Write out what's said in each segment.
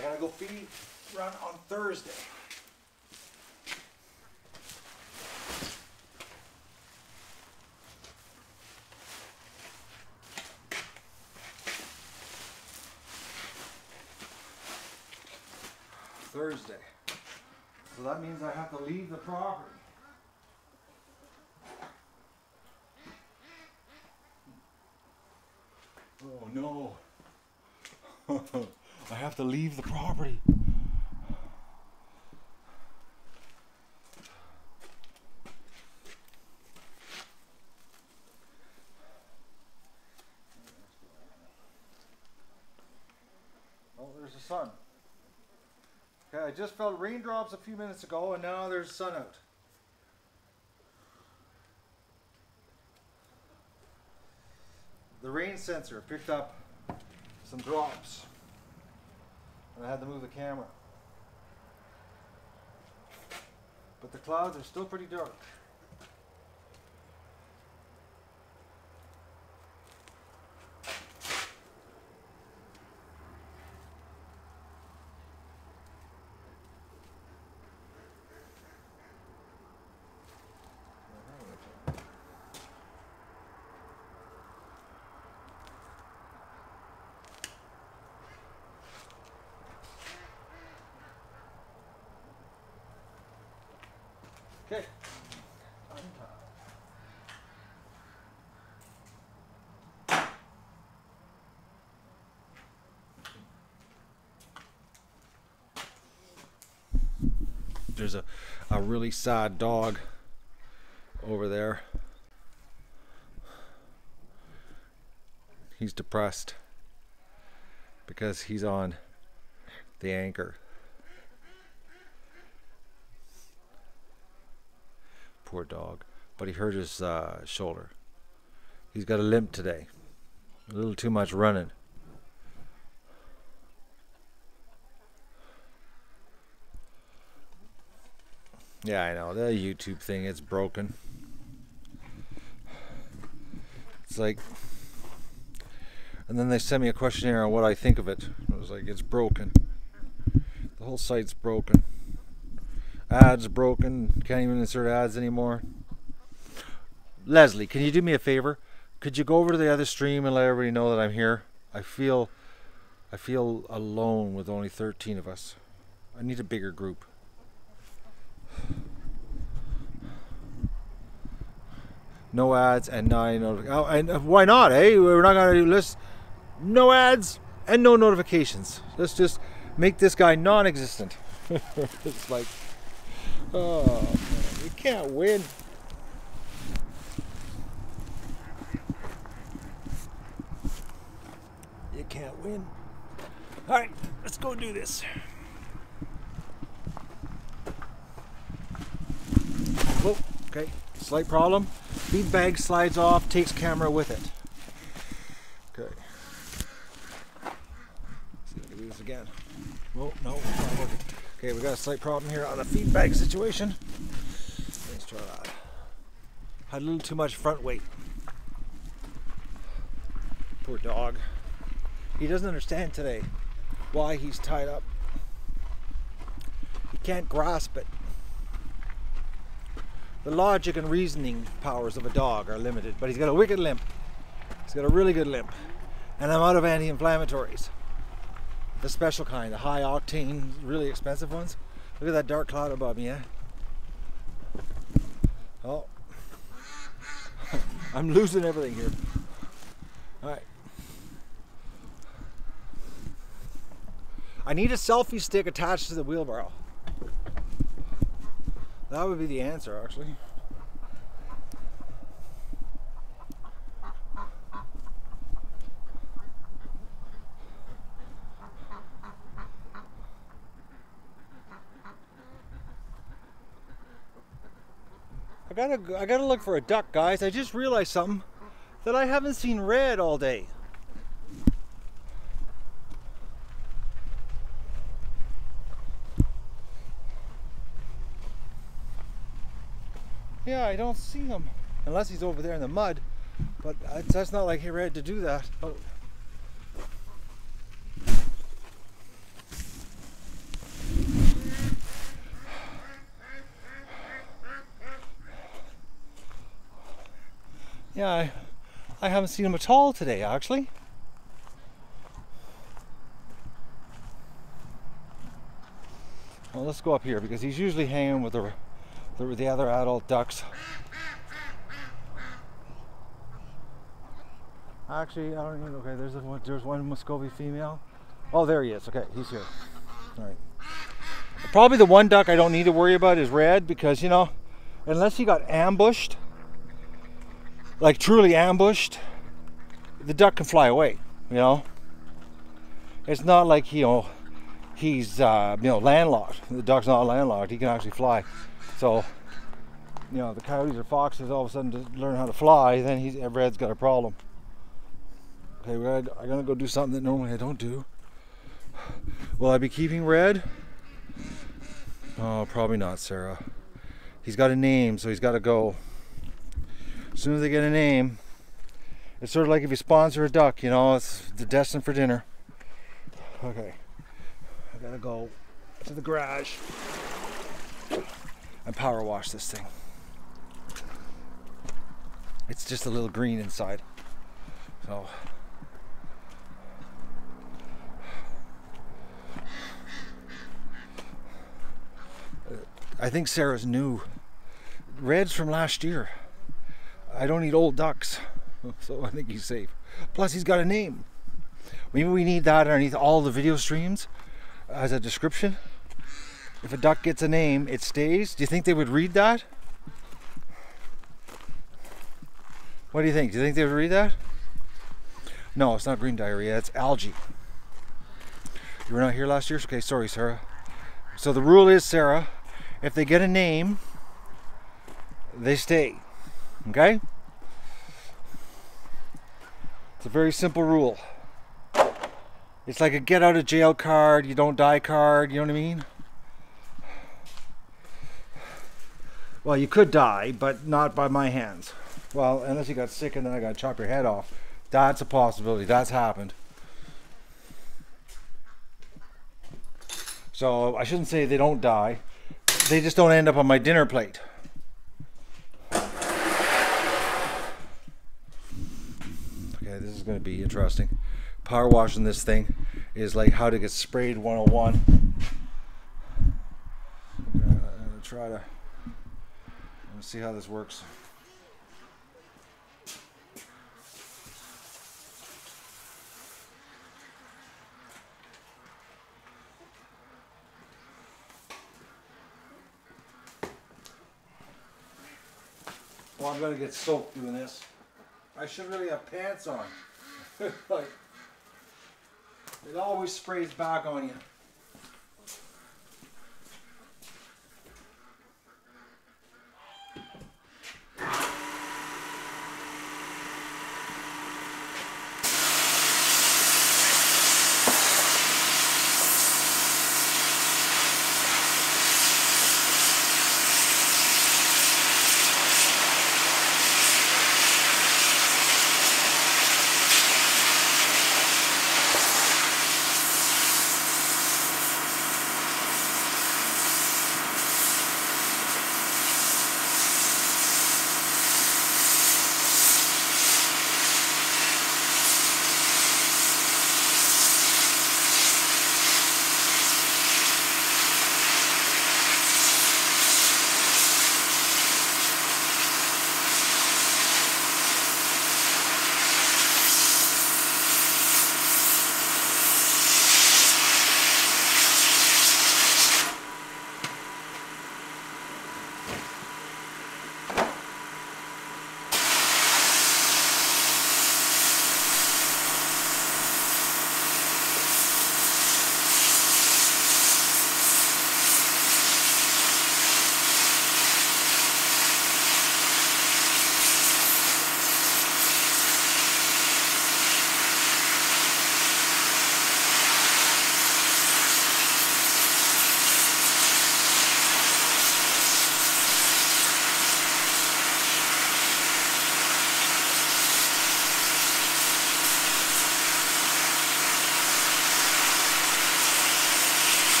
I gotta go feed run on Thursday. Thursday. So that means I have to leave the property. Oh no. I have to leave the property. Oh, there's the sun. Okay, I just felt raindrops a few minutes ago and now there's sun out. The rain sensor picked up some drops and I had to move the camera. But the clouds are still pretty dark. Okay. There's a really sad dog over there. He's depressed because he's on the anchor. Poor dog, but he hurt his shoulder. He's got a limp today. A little too much running. Yeah, I know, the YouTube thing, it's broken. It's like, and then they sent me a questionnaire on what I think of it. I was like, it's broken. The whole site's broken. Ads broken. Can't even insert ads anymore. Leslie, can you do me a favor? Could you go over to the other stream and let everybody know that I'm here? I feel alone with only 13 of us. I need a bigger group. No ads and 9 notifications. Oh, and why not, eh? We're not gonna do this. No ads and no notifications. Let's just make this guy non-existent. It's like, oh man, you can't win. You can't win. All right, let's go do this. Oh, okay, slight problem. Feed bag slides off, takes camera with it. Okay. Let's see if I can do this again. Oh, no, it's not working. Okay, we got a slight problem here on the feed bag situation. Let's try that. Had a little too much front weight. Poor dog. He doesn't understand today why he's tied up. He can't grasp it. The logic and reasoning powers of a dog are limited, but he's got a wicked limp. He's got a really good limp. And I'm out of anti-inflammatories. The special kind, the high octane, really expensive ones. Look at that dark cloud above me, eh? Oh. I'm losing everything here. Alright. I need a selfie stick attached to the wheelbarrow. That would be the answer, actually. I gotta look for a duck, guys. I just realized something, that I haven't seen red all day. Yeah, I don't see him. Unless he's over there in the mud. But that's not like he ready to do that. Oh. Yeah, I haven't seen him at all today, actually. Well, let's go up here because he's usually hanging with the other adult ducks. Actually, I don't even. Okay, there's one Muscovy female. Oh, there he is. Okay, he's here. All right. Probably the one duck I don't need to worry about is Red because, you know, unless he got ambushed, like truly ambushed, the duck can fly away. You know, it's not like, you know, he's landlocked. The duck's not landlocked. He can actually fly. So, you know, the coyotes or foxes all of a sudden to learn how to fly, then Red's got a problem. Okay, Red, I'm gonna go do something that normally I don't do. Will I be keeping Red? Oh, probably not, Sarah. He's got a name, so he's got to go. As soon as they get a name, it's sort of like if you sponsor a duck, you know, they're destined for dinner. Okay, I gotta go to the garage and power wash this thing. It's just a little green inside, so. I think Sarah's new. Red's from last year. I don't need old ducks, so I think he's safe. Plus, he's got a name. Maybe we need that underneath all the video streams as a description. If a duck gets a name, it stays. Do you think they would read that? What do you think? Do you think they would read that? No, it's not green diarrhea. It's algae. You were not here last year? Okay, sorry, Sarah. So the rule is, Sarah, if they get a name, they stay. Okay? It's a very simple rule. It's like a get out of jail card, you don't die card, you know what I mean? Well, you could die, but not by my hands. Well, unless you got sick and then I got to chop your head off. That's a possibility. That's happened. So I shouldn't say they don't die. They just don't end up on my dinner plate. Okay, this is going to be interesting. Power washing this thing is like how to get sprayed 101. I'm going to try to see how this works. Well, I'm going to get soaked doing this. I should really have pants on. Like, it always sprays back on you.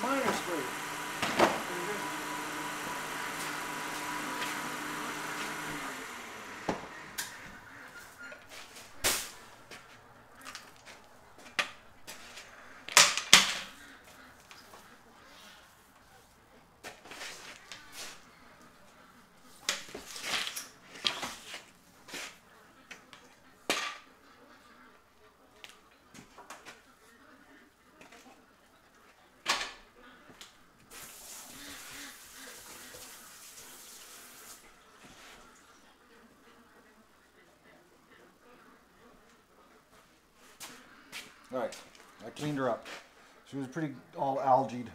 mine are straight. Alright, I cleaned her up. She was pretty all algaed.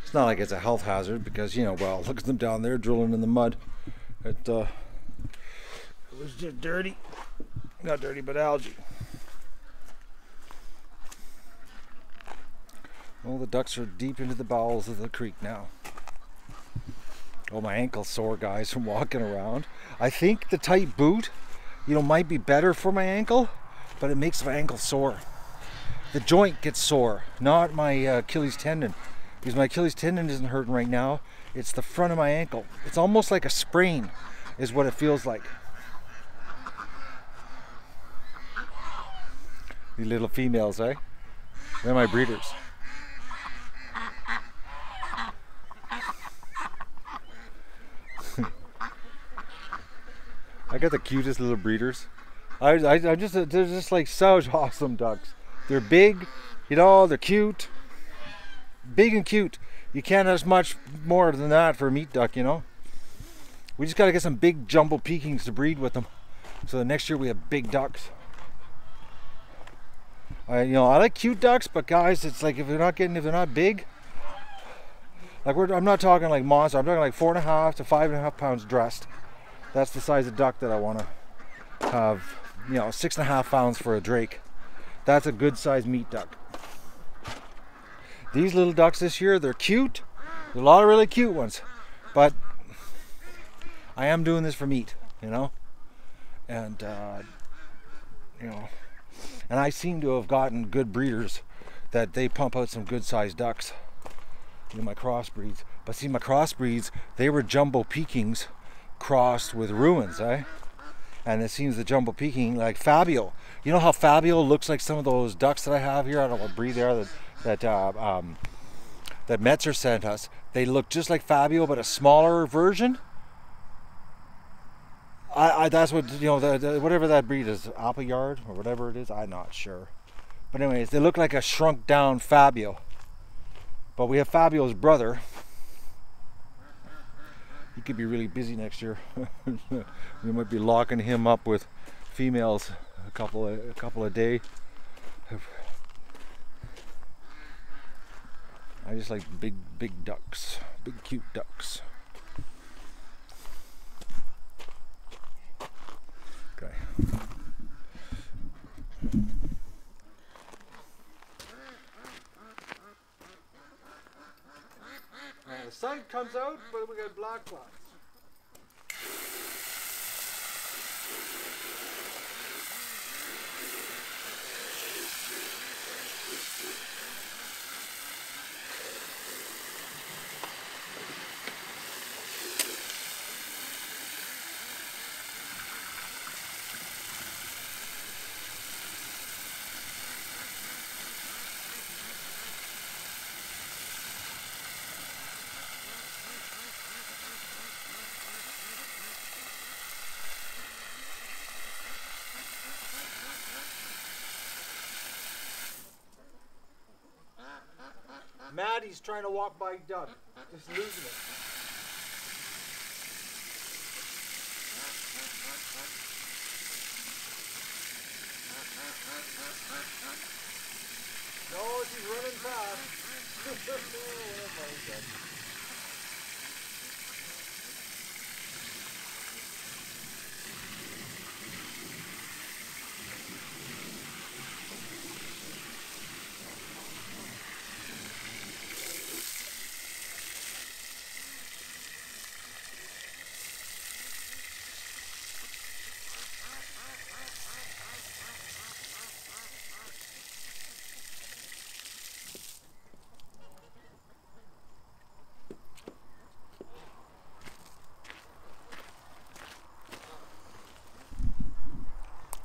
It's not like it's a health hazard because, you know, well, look at them down there drilling in the mud. It was just dirty. Not dirty, but algae. Well, the ducks are deep into the bowels of the creek now. Oh, my ankle's sore, guys, from walking around. I think the tight boot, you know, might be better for my ankle, but it makes my ankle sore. The joint gets sore, not my Achilles tendon. Because my Achilles tendon isn't hurting right now. It's the front of my ankle. It's almost like a sprain, is what it feels like. These little females, eh? They're my breeders. I got the cutest little breeders. They're just like so awesome ducks. They're big, you know, they're cute. Big and cute. You can't have much more than that for a meat duck, you know. We just got to get some big jumbo Pekings to breed with them. So the next year we have big ducks. You know, I like cute ducks, but guys, it's like if they're not big, like I'm not talking like monster. I'm talking like 4.5 to 5.5 pounds dressed. That's the size of duck that I want to have. You know, 6.5 pounds for a drake. That's a good size meat duck. These little ducks this year, they're cute. There's a lot of really cute ones, but I am doing this for meat, you know, and you know, and I seem to have gotten good breeders that they pump out some good sized ducks. You know, my crossbreeds. But see, my crossbreeds, they were jumbo Pekings crossed with Rouens, eh? And it seems the jumbo Peking, like Fabio. You know how Fabio looks like some of those ducks that I have here? I don't know what breed they are that Metzer sent us. They look just like Fabio, but a smaller version. That's what, you know, whatever that breed is, Appleyard or whatever it is, I'm not sure. But anyways, they look like a shrunk down Fabio. But we have Fabio's brother. He could be really busy next year. We might be locking him up with females a couple a day. I just like big ducks, big cute ducks. Okay. The sun comes out, but we got black clouds. Maddie's trying to walk by Doug, just losing it. No, she's running fast. Oh my God.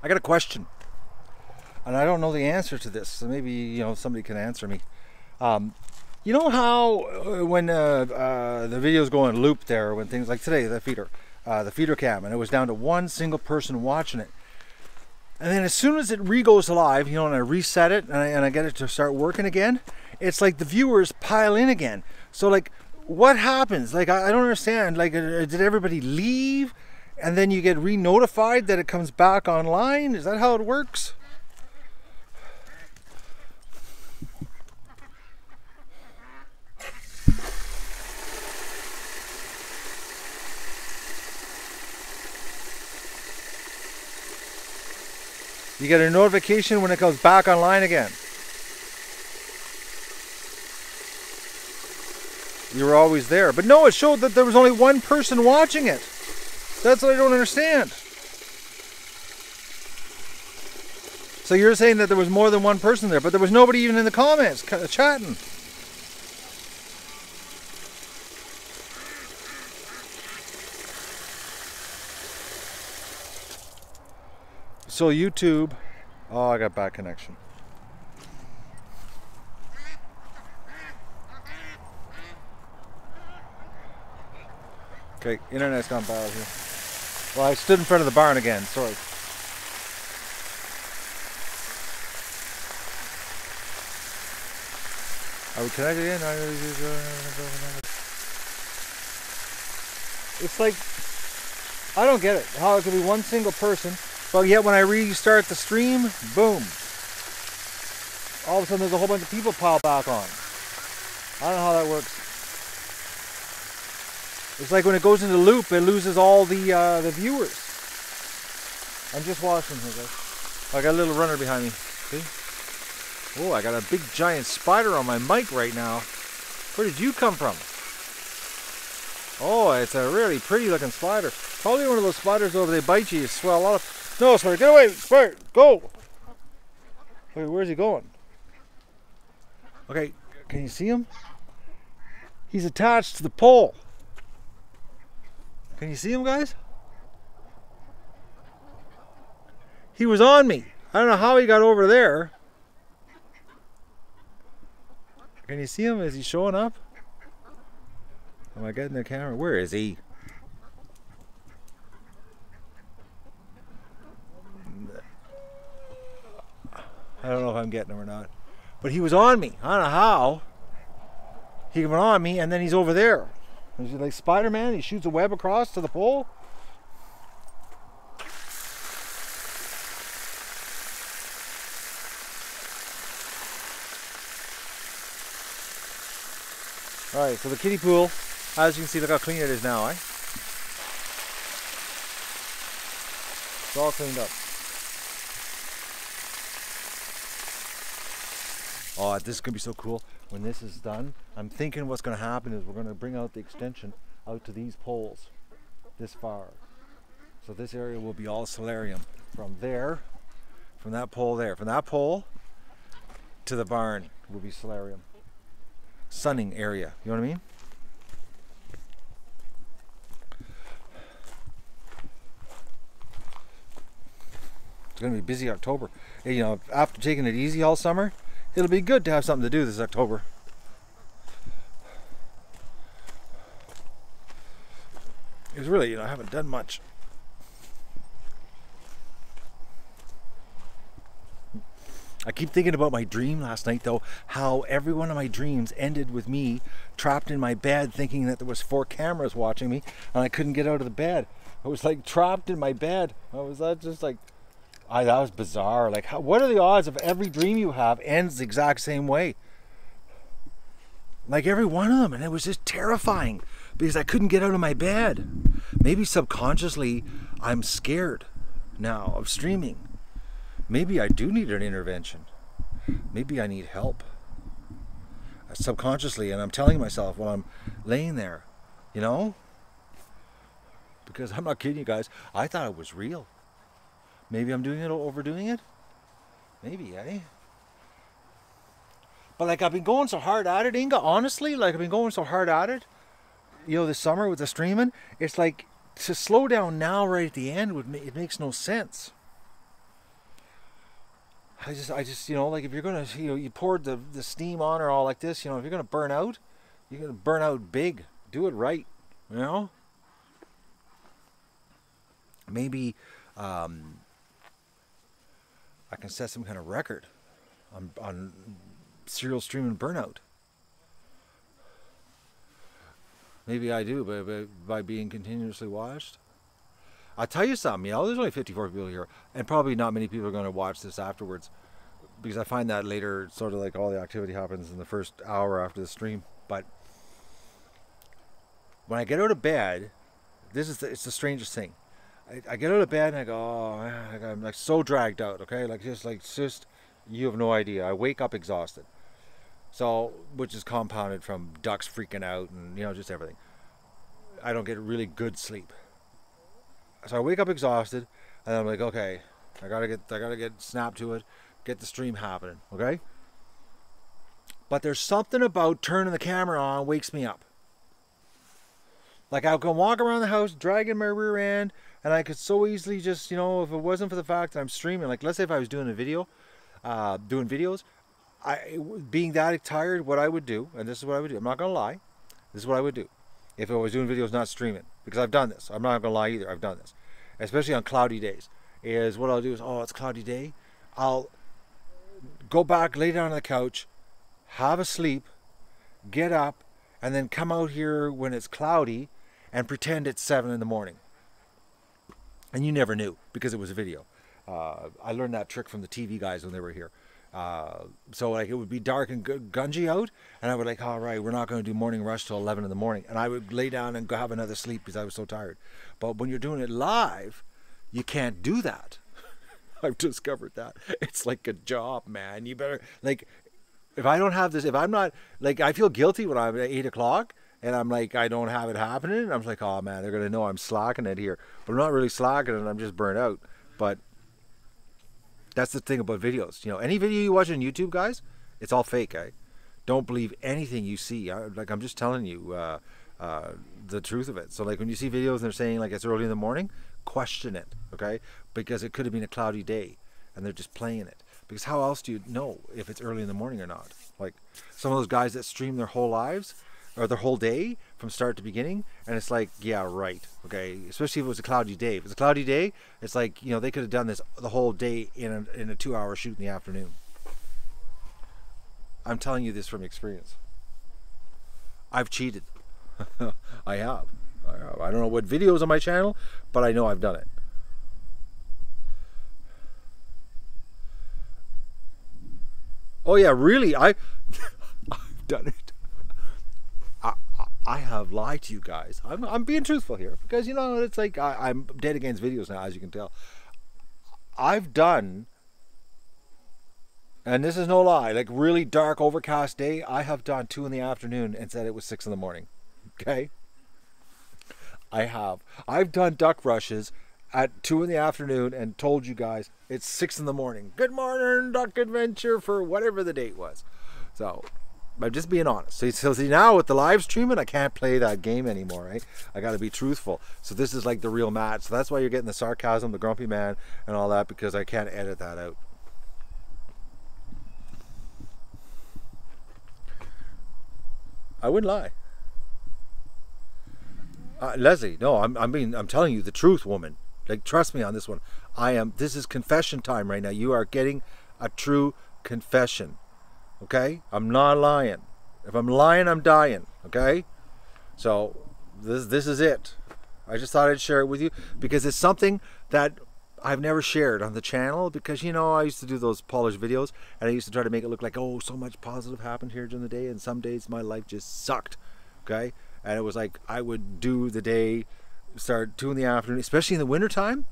I got a question, and I don't know the answer to this, so maybe, you know, somebody can answer me. You know how when the videos go on loop there, when things like today, the feeder cam, and it was down to one single person watching it, and then as soon as it re-goes live, you know, and I reset it and I get it to start working again, it's like the viewers pile in again. So like, what happens? Like, I don't understand. Like, did everybody leave and then you get re-notified that it comes back online? Is that how it works? You get a notification when it comes back online again. You were always there. But no, it showed that there was only one person watching it. That's what I don't understand. So you're saying that there was more than one person there, but there was nobody even in the comments chatting. So YouTube, oh, I got bad connection. Okay, internet's gone bad here. Well, I stood in front of the barn again, sorry. Are we connected in? It's like, I don't get it. How it could be one single person, but yet when I restart the stream, boom. All of a sudden there's a whole bunch of people pile back on. I don't know how that works. It's like when it goes into loop, it loses all the viewers. I'm just watching here, guys. I got a little runner behind me. See? Oh, I got a big giant spider on my mic right now. Where did you come from? Oh, it's a really pretty looking spider. Probably one of those spiders over, they bite you, you swell up. No, spider, get away, spider, go! Wait, where's he going? Okay, can you see him? He's attached to the pole. Can you see him, guys? He was on me. I don't know how he got over there. Can you see him? Is he showing up? Am I getting the camera? Where is he? I don't know if I'm getting him or not. But he was on me. I don't know how. He went on me and then he's over there. Is he like Spider-Man? He shoots a web across to the pole? Alright, so the kiddie pool, as you can see, look how clean it is now, eh? It's all cleaned up. Oh, this is going to be so cool. When this is done, I'm thinking what's going to happen is we're going to bring out the extension out to these poles, this far. So this area will be all solarium. From there, from that pole there, from that pole to the barn will be solarium. Sunning area, you know what I mean? It's going to be busy October. You know, after taking it easy all summer, it'll be good to have something to do this October. Because really, you know, I haven't done much. I keep thinking about my dream last night though, how every one of my dreams ended with me trapped in my bed thinking that there was 4 cameras watching me and I couldn't get out of the bed. I was like trapped in my bed. I was just like, that was bizarre. Like, what are the odds of every dream you have ends the exact same way? Like every one of them, and it was just terrifying because I couldn't get out of my bed. Maybe subconsciously I'm scared now of streaming. Maybe I do need an intervention. Maybe I need help. Subconsciously, and I'm telling myself while I'm laying there, you know? Because I'm not kidding you guys, I thought it was real. Maybe I'm doing it, overdoing it? Maybe, eh? But like I've been going so hard at it, Inga, honestly, like I've been going so hard at it, you know, this summer with the streaming, it's like to slow down now right at the end, it makes no sense. I just, you know, like if you're gonna, you know, you poured the steam on or all like this, you know, if you're gonna burn out, you're gonna burn out big. Do it right, you know. Maybe I can set some kind of record on serial streaming burnout. Maybe I do, by being continuously watched. I'll tell you something, you know, there's only 54 people here, and probably not many people are going to watch this afterwards, because I find that later, sort of like all the activity happens in the first hour after the stream. But when I get out of bed, it's the strangest thing. I get out of bed and I go, oh man, I'm like so dragged out, okay, like just you have no idea. I wake up exhausted, so which is compounded from ducks freaking out and, you know, just everything. I don't get really good sleep, so I wake up exhausted, and I'm like, okay, I gotta get snapped to it, get the stream happening, okay. But there's something about turning the camera on wakes me up. Like I'll go walk around the house dragging my rear end, and I could so easily just, you know, if it wasn't for the fact that I'm streaming, like let's say if I was doing a video, doing videos, being that tired, what I would do, and this is what I would do, I'm not gonna lie, this is what I would do if I was doing videos not streaming, because I've done this, I'm not gonna lie either, I've done this, especially on cloudy days, is what I'll do is, oh, it's a cloudy day, I'll go back, lay down on the couch, have a sleep, get up, and then come out here when it's cloudy and pretend it's 7 in the morning. And you never knew because it was a video. I learned that trick from the TV guys when they were here. So like it would be dark and gungy out, and I would like, all right, we're not going to do morning rush till 11 in the morning. And I would lay down and go have another sleep because I was so tired. But when you're doing it live, you can't do that. I've discovered that. It's like a job, man. You better, like, if I don't have this, if I'm not, like, I feel guilty when I'm at 8 o'clock and I'm like, I don't have it happening. I'm like, oh man, they're going to know I'm slacking it here. But I'm not really slacking it, I'm just burnt out. But that's the thing about videos. You know, any video you watch on YouTube, guys, it's all fake, eh? Don't believe anything you see. I'm just telling you the truth of it. So like when you see videos and they're saying like it's early in the morning, question it, okay? Because it could have been a cloudy day and they're just playing it. Because how else do you know if it's early in the morning or not? Like some of those guys that stream their whole lives or their whole day from start to beginning, and it's like, yeah, right, okay? Especially if it was a cloudy day. If it's a cloudy day, it's like, you know, they could have done this the whole day in a 2-hour shoot in the afternoon. I'm telling you this from experience. I've cheated. I have. I don't know what videos on my channel, but I know I've done it. Oh yeah, really, I've done it. I have lied to you guys. I'm being truthful here because, you know, it's like I'm dead against videos now, as you can tell. I've done, and this is no lie, like really dark overcast day, I have done 2 in the afternoon and said it was 6 in the morning. Okay? I have. I've done duck rushes at 2 in the afternoon and told you guys it's 6 in the morning. Good morning, duck adventure, for whatever the date was. So I'm just being honest. So see, now with the live streaming, I can't play that game anymore, right? I got to be truthful. So this is like the real Matt. So that's why you're getting the sarcasm, the grumpy man, and all that, because I can't edit that out. I wouldn't lie. Leslie, no, I'm telling you the truth, woman. Like, trust me on this one. This is confession time right now. You are getting a true confession. Okay? I'm not lying. If I'm lying, I'm dying. Okay? So, this is it. I just thought I'd share it with you because it's something that I've never shared on the channel because, you know, I used to do those polished videos and I used to try to make it look like, oh, so much positive happened here during the day, and some days my life just sucked. Okay? And it was like I would do the day, start 2 in the afternoon, especially in the wintertime.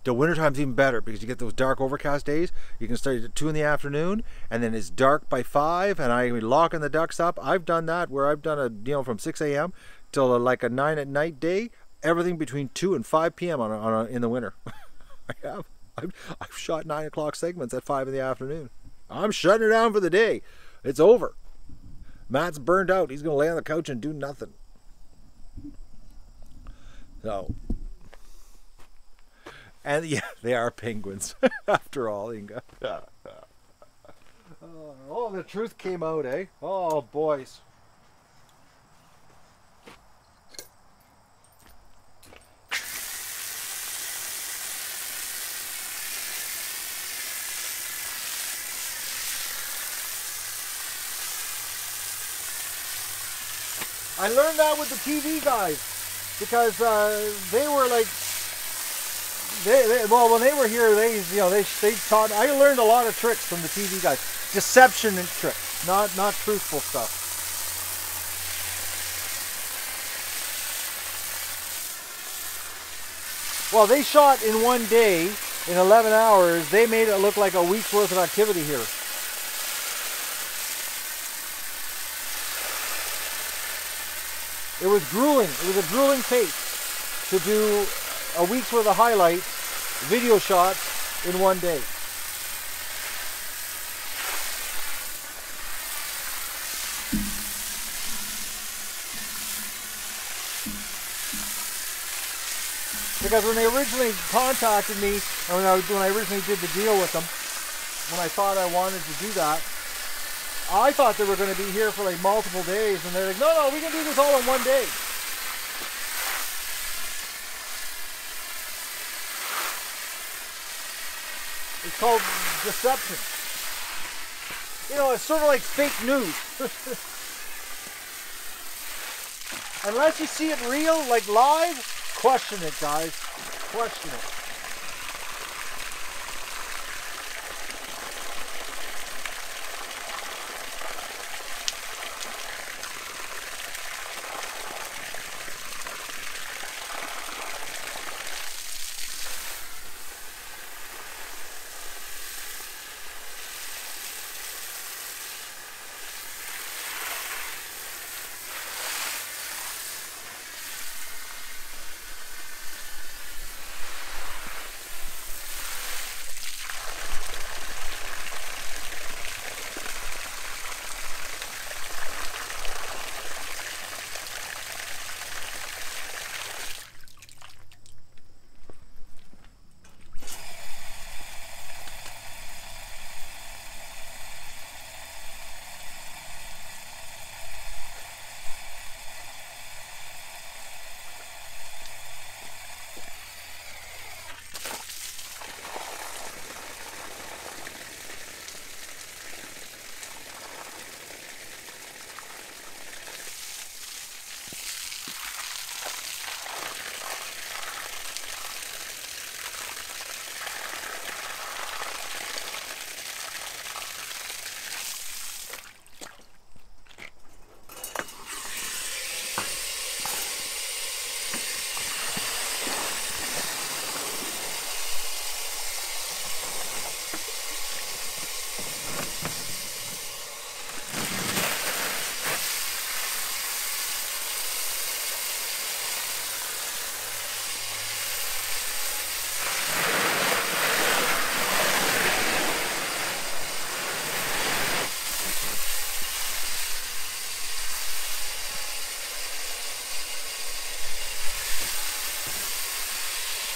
The wintertime's even better because you get those dark overcast days. You can start at 2 in the afternoon and then it's dark by 5 and I'm locking the ducks up. I've done that where I've done from 6 a.m. till like a 9 at night day. Everything between 2 and 5 p.m. in the winter. I have. I've shot 9 o'clock segments at 5 in the afternoon. I'm shutting it down for the day. It's over. Matt's burned out. He's going to lay on the couch and do nothing. So, And yeah, they are penguins after all, Inga. Oh, the truth came out, eh? Oh, boys. I learned that with the TV guys because they were like, well, when they were here, they taught. I learned a lot of tricks from the TV guys, deception and tricks, not truthful stuff. Well, they shot in one day, in 11 hours. They made it look like a week's worth of activity here. It was grueling. It was a grueling pace to do a week's worth of highlights, video shots in one day. Because when they originally contacted me, and when I originally did the deal with them, when I thought I wanted to do that, I thought they were going to be here for like multiple days, and they're like, no, we can do this all in one day. It's called deception. You know, it's sort of like fake news. Unless you see it real, like live, question it, guys. Question it.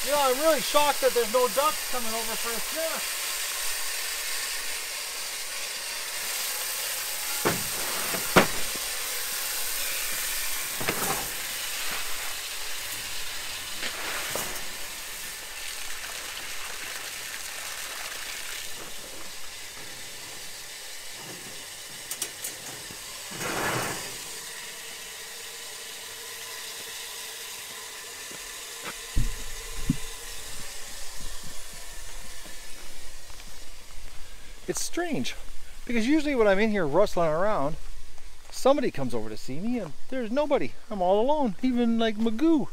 You know, I'm really shocked that there's no ducks coming over for a snack. It's strange, because usually when I'm in here rustling around, somebody comes over to see me, and there's nobody. I'm all alone. Even like Magoo.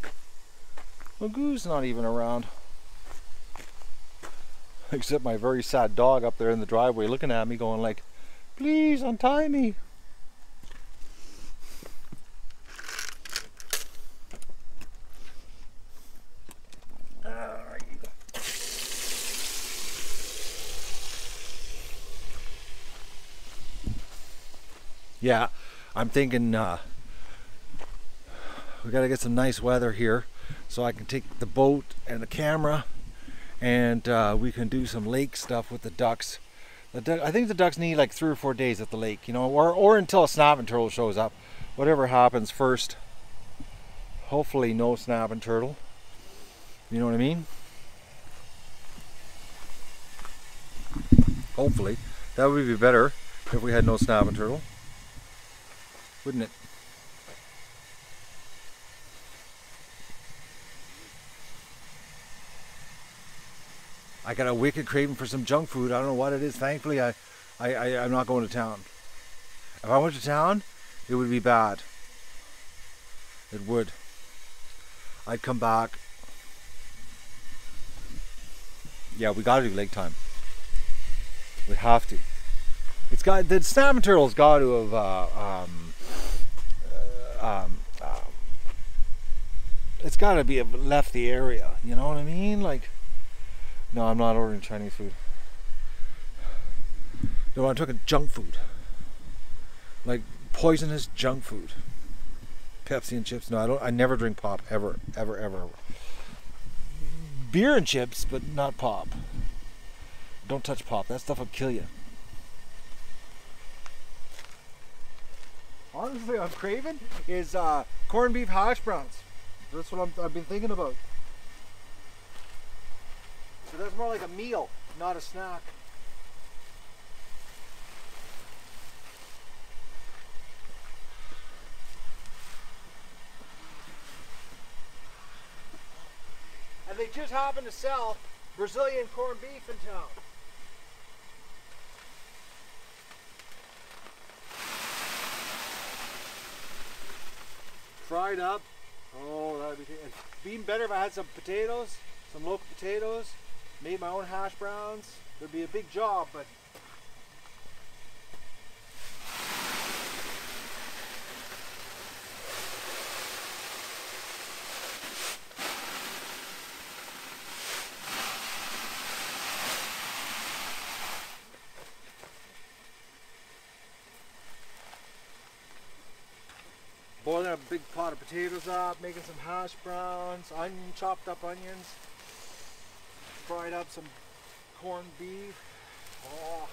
Magoo's not even around. Except my very sad dog up there in the driveway looking at me going like, please untie me. Yeah, I'm thinking we gotta get some nice weather here so I can take the boat and the camera and we can do some lake stuff with the ducks. I think the ducks need like 3 or 4 days at the lake, you know, or until a snapping turtle shows up. Whatever happens first. Hopefully no snapping turtle. You know what I mean? Hopefully. That would be better if we had no snapping turtle. Wouldn't it? I got a wicked craving for some junk food. I don't know what it is. Thankfully, I'm not going to town. If I went to town, it would be bad. It would. I'd come back. Yeah, we got to do lake time. We have to. It's got the snapping turtle's got to have. It's got to be left the area. You know what I mean? Like, no, I'm not ordering Chinese food. No, I'm talking junk food. Like poisonous junk food. Pepsi and chips. No, I don't. I never drink pop ever. Beer and chips, but not pop. Don't touch pop. That stuff will kill you. Honestly, I'm craving is corned beef hash browns. That's what I've been thinking about. So that's more like a meal, not a snack. And they just happen to sell Brazilian corned beef in town. Fried up. Oh, that would be even better if I had some potatoes, some local potatoes, made my own hash browns. It would be a big job, but boiling a big pot of potatoes up, making some hash browns, chopped up onions, fried up some corned beef. Oh.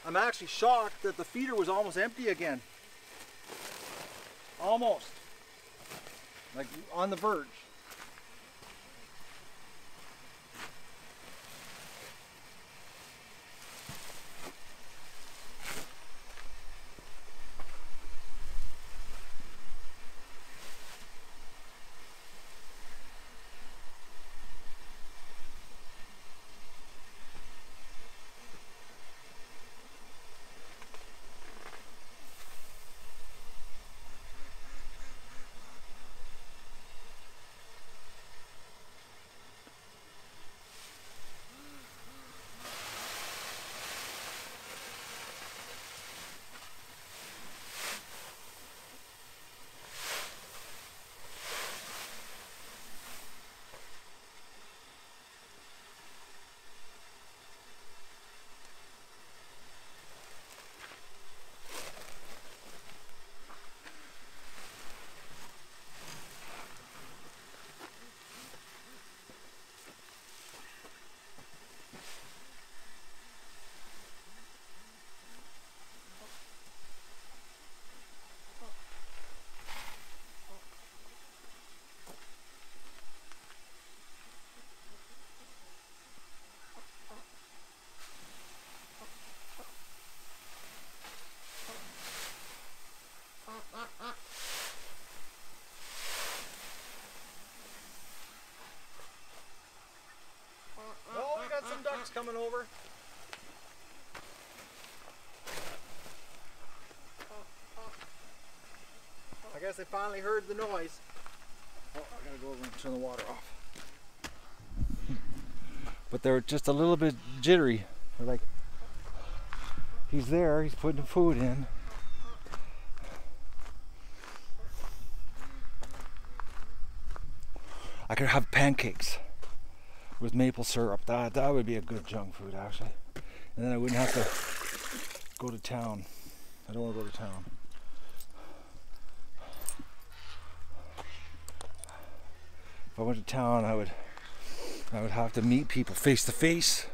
I'm actually shocked that the feeder was almost empty again. Almost. Like on the verge. Coming over. I guess they finally heard the noise. Oh, gotta go over and turn the water off. But they're just a little bit jittery. They're like, he's there, he's putting food in. I could have pancakes with maple syrup. That would be a good junk food, actually. And then I wouldn't have to go to town. I don't want to go to town. If I went to town, I would have to meet people face to face.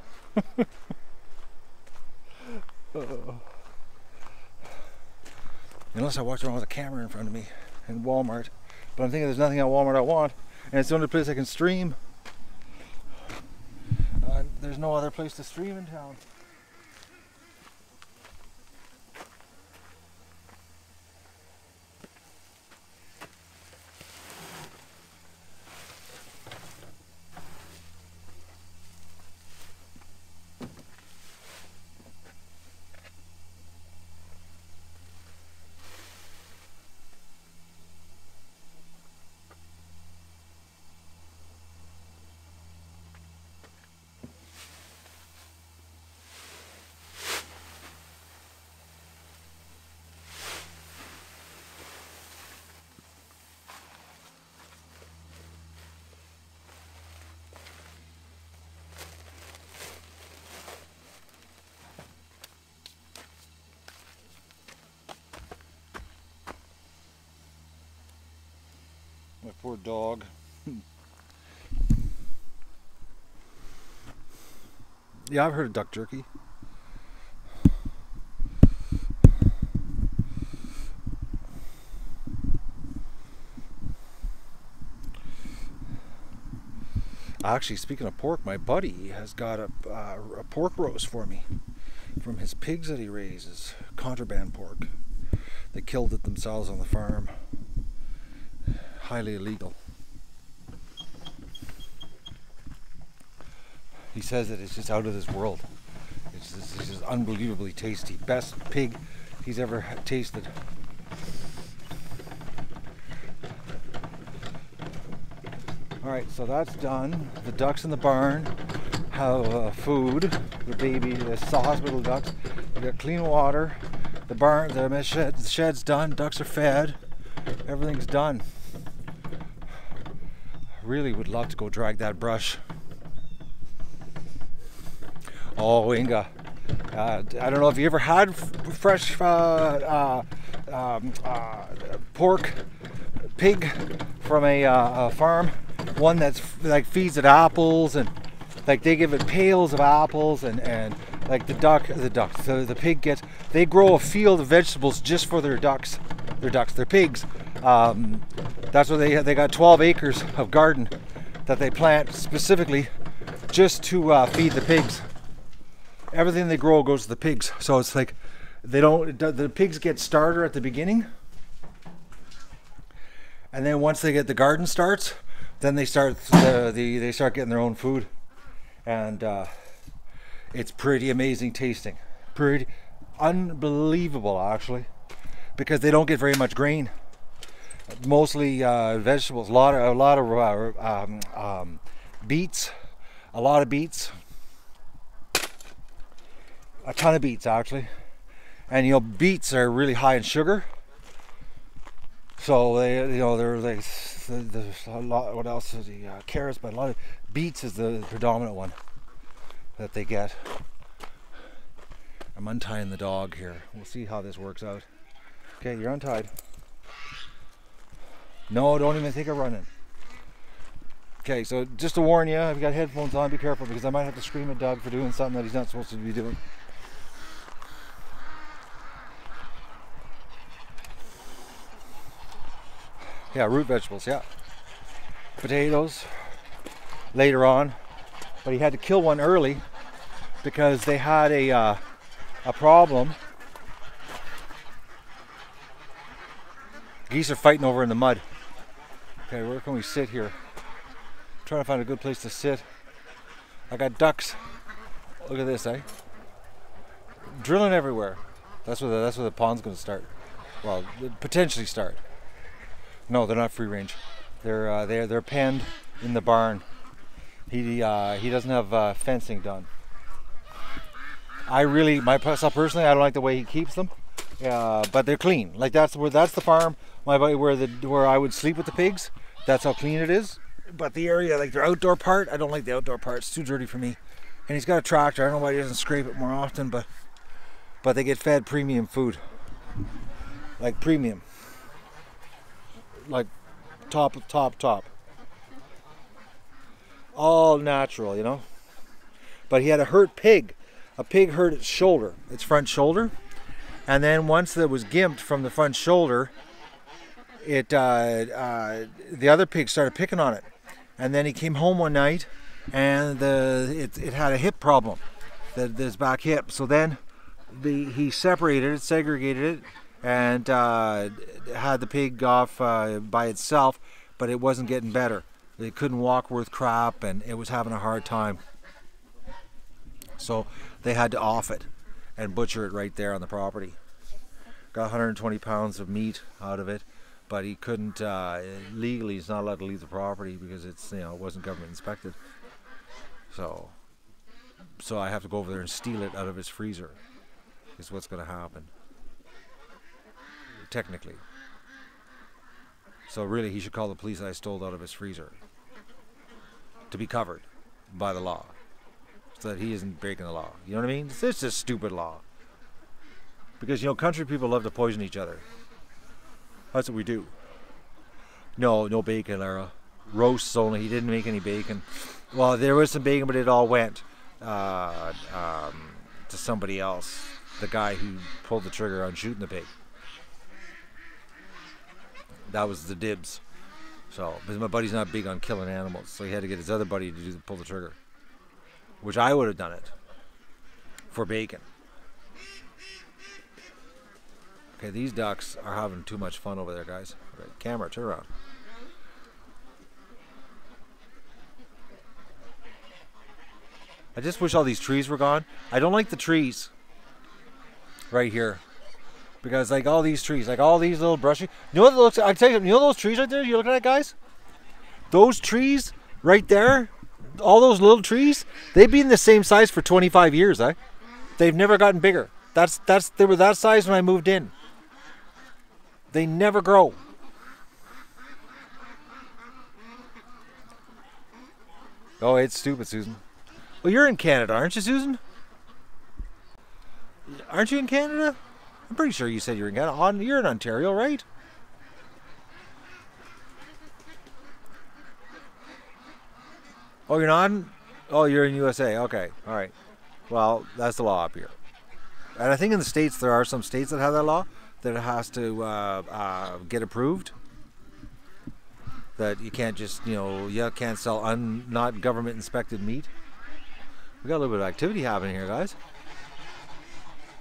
Unless I walked around with a camera in front of me in Walmart. But I'm thinking there's nothing at Walmart I want, and it's the only place I can stream. There's no other place to stream in town. My poor dog. Yeah, I've heard of duck jerky. Actually, speaking of pork, my buddy has got a pork roast for me from his pigs that he raises. Contraband pork. They killed it themselves on the farm. Highly illegal. He says that it's just out of this world. It's just unbelievably tasty. Best pig he's ever tasted. Alright, so that's done. The ducks in the barn have food. The baby, the hospital ducks. They got clean water. The barn, the shed's done. Ducks are fed. Everything's done. Really would love to go drag that brush. Oh, Inga. I don't know if you ever had fresh pork, pig from a farm. One that's like feeds it apples, and like they give it pails of apples, and like the pig gets, they grow a field of vegetables just for their pigs. That's what they got 12 acres of garden that they plant specifically just to feed the pigs. Everything they grow goes to the pigs. So it's like the pigs get starter at the beginning, and then once they get the garden starts, then they start getting their own food, and it's pretty amazing tasting, pretty unbelievable actually, because they don't get very much grain. Mostly vegetables, a lot of beets, a ton of beets actually, and beets are really high in sugar, so there's a lot. What else is the carrots? But a lot of beets is the predominant one that they get. I'm untying the dog here. We'll see how this works out. Okay, you're untied. No, don't even think of running. Okay, so just to warn you, if you got headphones on, be careful, because I might have to scream at Doug for doing something that he's not supposed to be doing. Yeah, root vegetables, yeah. Potatoes later on, but he had to kill one early because they had a problem. Geese are fighting over in the mud. Okay, where can we sit here? I'm trying to find a good place to sit. I got ducks. Look at this, eh? Drilling everywhere. That's where the pond's going to start. Well, potentially start. No, they're not free range. They're penned in the barn. He doesn't have fencing done. Myself personally, I don't like the way he keeps them. But they're clean. Like that's the farm. Where I would sleep with the pigs. That's how clean it is. But the area, like their outdoor part, I don't like the outdoor part. It's too dirty for me. And he's got a tractor. I don't know why he doesn't scrape it more often, but they get fed premium food. Like premium. Like top. All natural, you know. But he had a hurt pig. A pig hurt its shoulder, its front shoulder. And then once it was gimped from the front shoulder, the other pig started picking on it. And then he came home one night, and it had a hip problem, this back hip. So then he separated it, segregated it, and had the pig off by itself, but it wasn't getting better. It couldn't walk worth crap, and it was having a hard time. So they had to off it and butcher it right there on the property. Got 120 pounds of meat out of it, but he couldn't legally. He's not allowed to leave the property because it wasn't government inspected. So I have to go over there and steal it out of his freezer. Is what's going to happen. Technically. So really, he should call the police that I stole it out of his freezer to be covered by the law, so that he isn't breaking the law. You know what I mean? It's just a stupid law. Because, country people love to poison each other. That's what we do. No bacon, Lara. Roasts only. He didn't make any bacon. Well, there was some bacon, but it all went to somebody else. The guy who pulled the trigger on shooting the pig. That was the dibs. So, because my buddy's not big on killing animals, so he had to get his other buddy to pull the trigger. Which I would have done it. For bacon. Okay, these ducks are having too much fun over there, guys. Okay, camera, turn around. I just wish all these trees were gone. I don't like the trees right here. Because like all these trees, like all these little brushy. You know what it looks like? I tell you, those trees right there you looking at, guys? Those trees right there, all those little trees, they've been the same size for 25 years, eh? They've never gotten bigger. They were that size when I moved in. They never grow. Oh, it's stupid, Susan. Well, you're in Canada, aren't you, Susan? Aren't you in Canada? I'm pretty sure you said you're in Canada. You're in Ontario, right? Oh, you're not? Oh, you're in USA. Okay, all right. Well, that's the law up here. And I think in the States, there are some states that have that law, that it has to get approved. That you can't just, you can't sell not government inspected meat. We got a little bit of activity happening here, guys.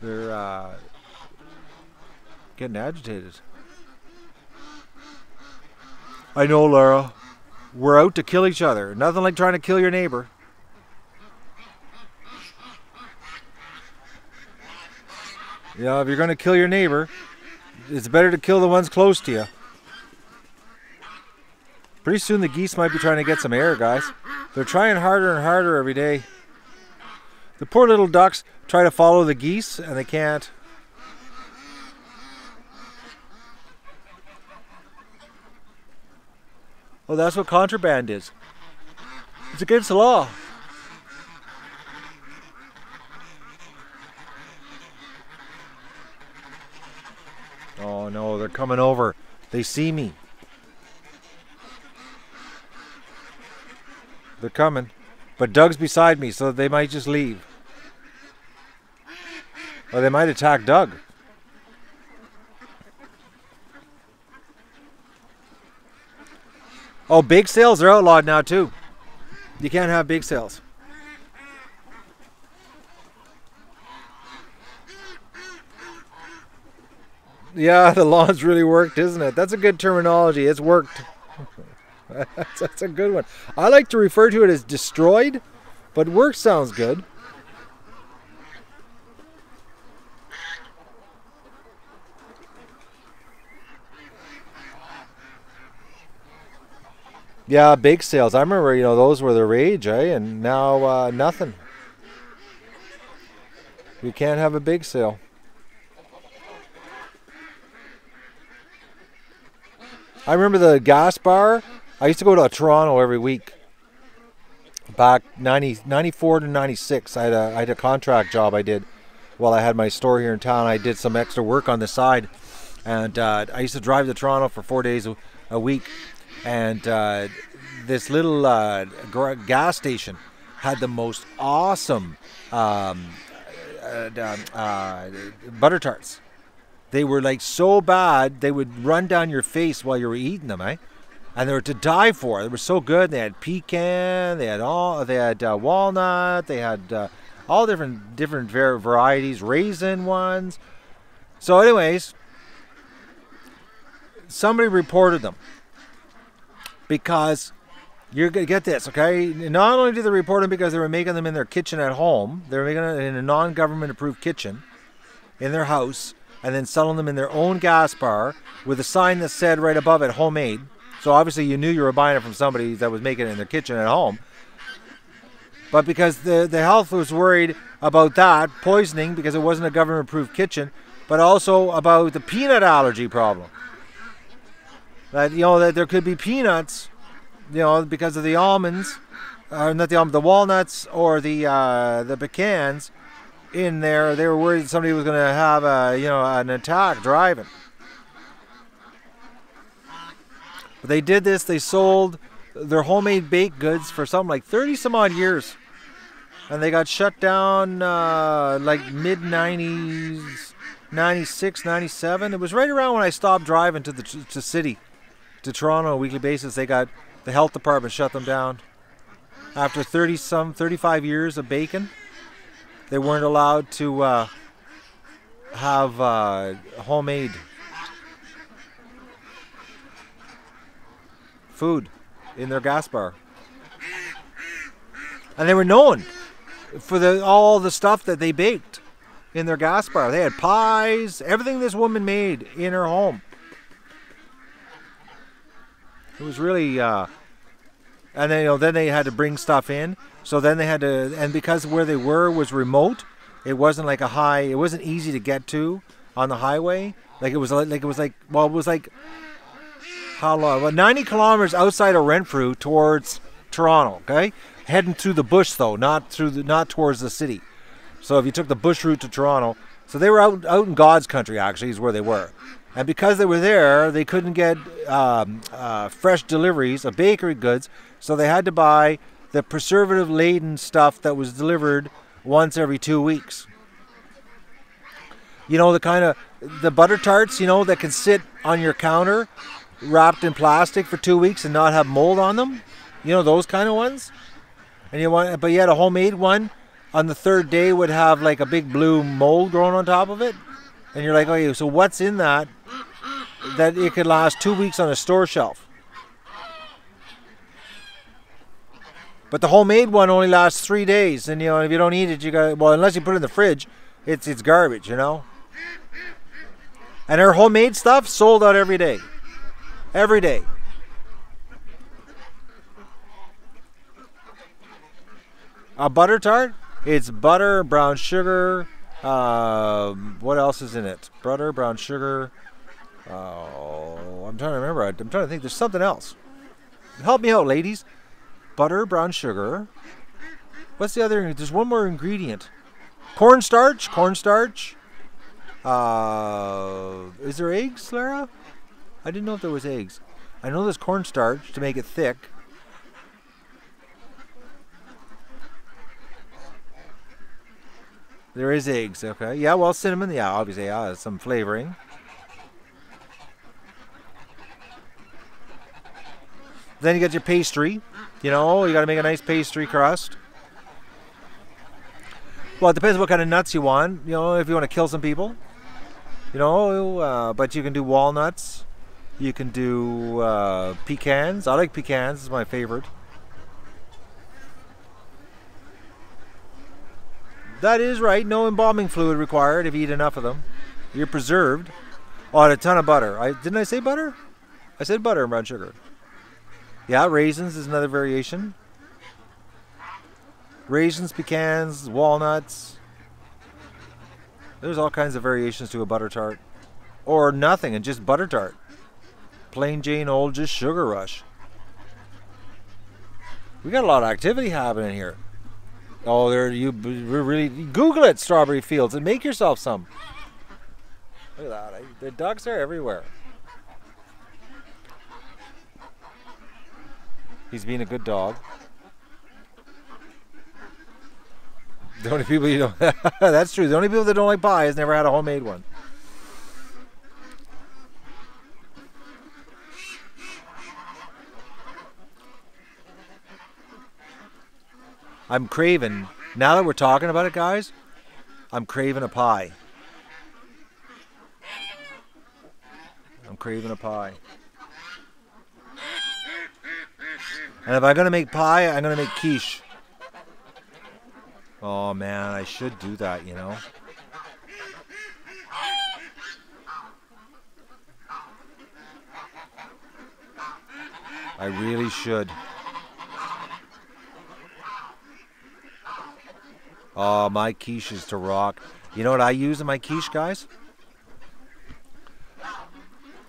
They're getting agitated. I know, Lara. We're out to kill each other. Nothing like trying to kill your neighbor. Yeah, if you're going to kill your neighbor, it's better to kill the ones close to you. Pretty soon the geese might be trying to get some air, guys. They're trying harder and harder every day. The poor little ducks try to follow the geese, and they can't. Oh, that's what contraband is. It's against the law. Oh no, they're coming over. They see me. They're coming. But Doug's beside me, so they might just leave. Or they might attack Doug. Oh, bake sales are outlawed now too. You can't have bake sales. Yeah, the law's really worked, isn't it? That's a good terminology. It's worked. That's a good one. I like to refer to it as destroyed, but work sounds good. Yeah, bake sales. I remember, those were the rage, eh? And now nothing. We can't have a bake sale. I remember the gas bar. I used to go to Toronto every week. Back 94 to 96, I had a contract job I did while I had my store here in town. I did some extra work on the side, and I used to drive to Toronto for 4 days a week. And this little gas station had the most awesome butter tarts. They were like so bad they would run down your face while you were eating them, eh? And they were to die for. They were so good. They had pecan, they had walnut, they had all different varieties, raisin ones. So, anyways, somebody reported them because you're gonna get this, okay? Not only did they report them because they were making them in their kitchen at home, they were making it in a non-government approved kitchen in their house, and then selling them in their own gas bar with a sign that said right above it, homemade. So obviously you knew you were buying it from somebody that was making it in their kitchen at home. But because the health was worried about that, poisoning, because it wasn't a government-approved kitchen, but also about the peanut allergy problem. That, that there could be peanuts, because of the almonds, not the almonds, the walnuts or the pecans in there. They were worried somebody was going to have an attack driving. But they did this. They sold their homemade baked goods for something like 30 some odd years, and they got shut down like mid 90s, 96, 97. It was right around when I stopped driving to the city, to Toronto on a weekly basis. The health department shut them down after 35 years of baking. They weren't allowed to have homemade food in their gas bar. And they were known for all the stuff that they baked in their gas bar. They had pies, everything this woman made in her home. It was really, and then they had to bring stuff in. So then they had to, and because where they were was remote, it wasn't like it wasn't easy to get to on the highway. It was like how long? Well, 90 kilometers outside of Renfrew towards Toronto. Okay, heading through the bush though, not towards the city. So if you took the bush route to Toronto, so they were out in God's country actually is where they were. And because they were there, they couldn't get fresh deliveries of bakery goods, so they had to buy the preservative-laden stuff that was delivered once every 2 weeks. The butter tarts, that can sit on your counter, wrapped in plastic for 2 weeks and not have mold on them. Those kind of ones. But you had a homemade one. On the third day, would have like a big blue mold growing on top of it, and you're like, okay, so what's in that it could last 2 weeks on a store shelf? But the homemade one only lasts 3 days, and if you don't eat it, unless you put it in the fridge, it's garbage, And her homemade stuff sold out every day. Every day. A butter tart? It's butter, brown sugar. What else is in it? Butter, brown sugar. I'm trying to remember. I'm trying to think. There's something else. Help me out, ladies. Butter, brown sugar. What's the other? There's one more ingredient. Cornstarch. Is there eggs, Lara? I didn't know if there was eggs. I know there's cornstarch to make it thick. There is eggs, okay. Yeah, well, cinnamon, yeah, obviously, yeah, some flavoring. Then you got your pastry. You got to make a nice pastry crust. Well, it depends what kind of nuts you want. If you want to kill some people. But you can do walnuts. You can do pecans. I like pecans. It's my favorite. That is right. No embalming fluid required if you eat enough of them. You're preserved. Oh, and a ton of butter. Didn't I say butter? I said butter and brown sugar. Yeah, raisins is another variation. Raisins, pecans, walnuts. There's all kinds of variations to a butter tart. Or nothing, and just butter tart. Plain Jane old, just sugar rush. We got a lot of activity happening here. Oh, there you really Google it, strawberry fields, and make yourself some. Look at that. The ducks are everywhere. He's being a good dog. The only people you don't that's true. The only people that don't like pie has never had a homemade one. I'm craving, now that we're talking about it, guys, I'm craving a pie. I'm craving a pie. And if I'm going to make pie, I'm going to make quiche. Oh man, I should do that, you know. I really should. Oh, my quiche is to rock. You know what I use in my quiche, guys?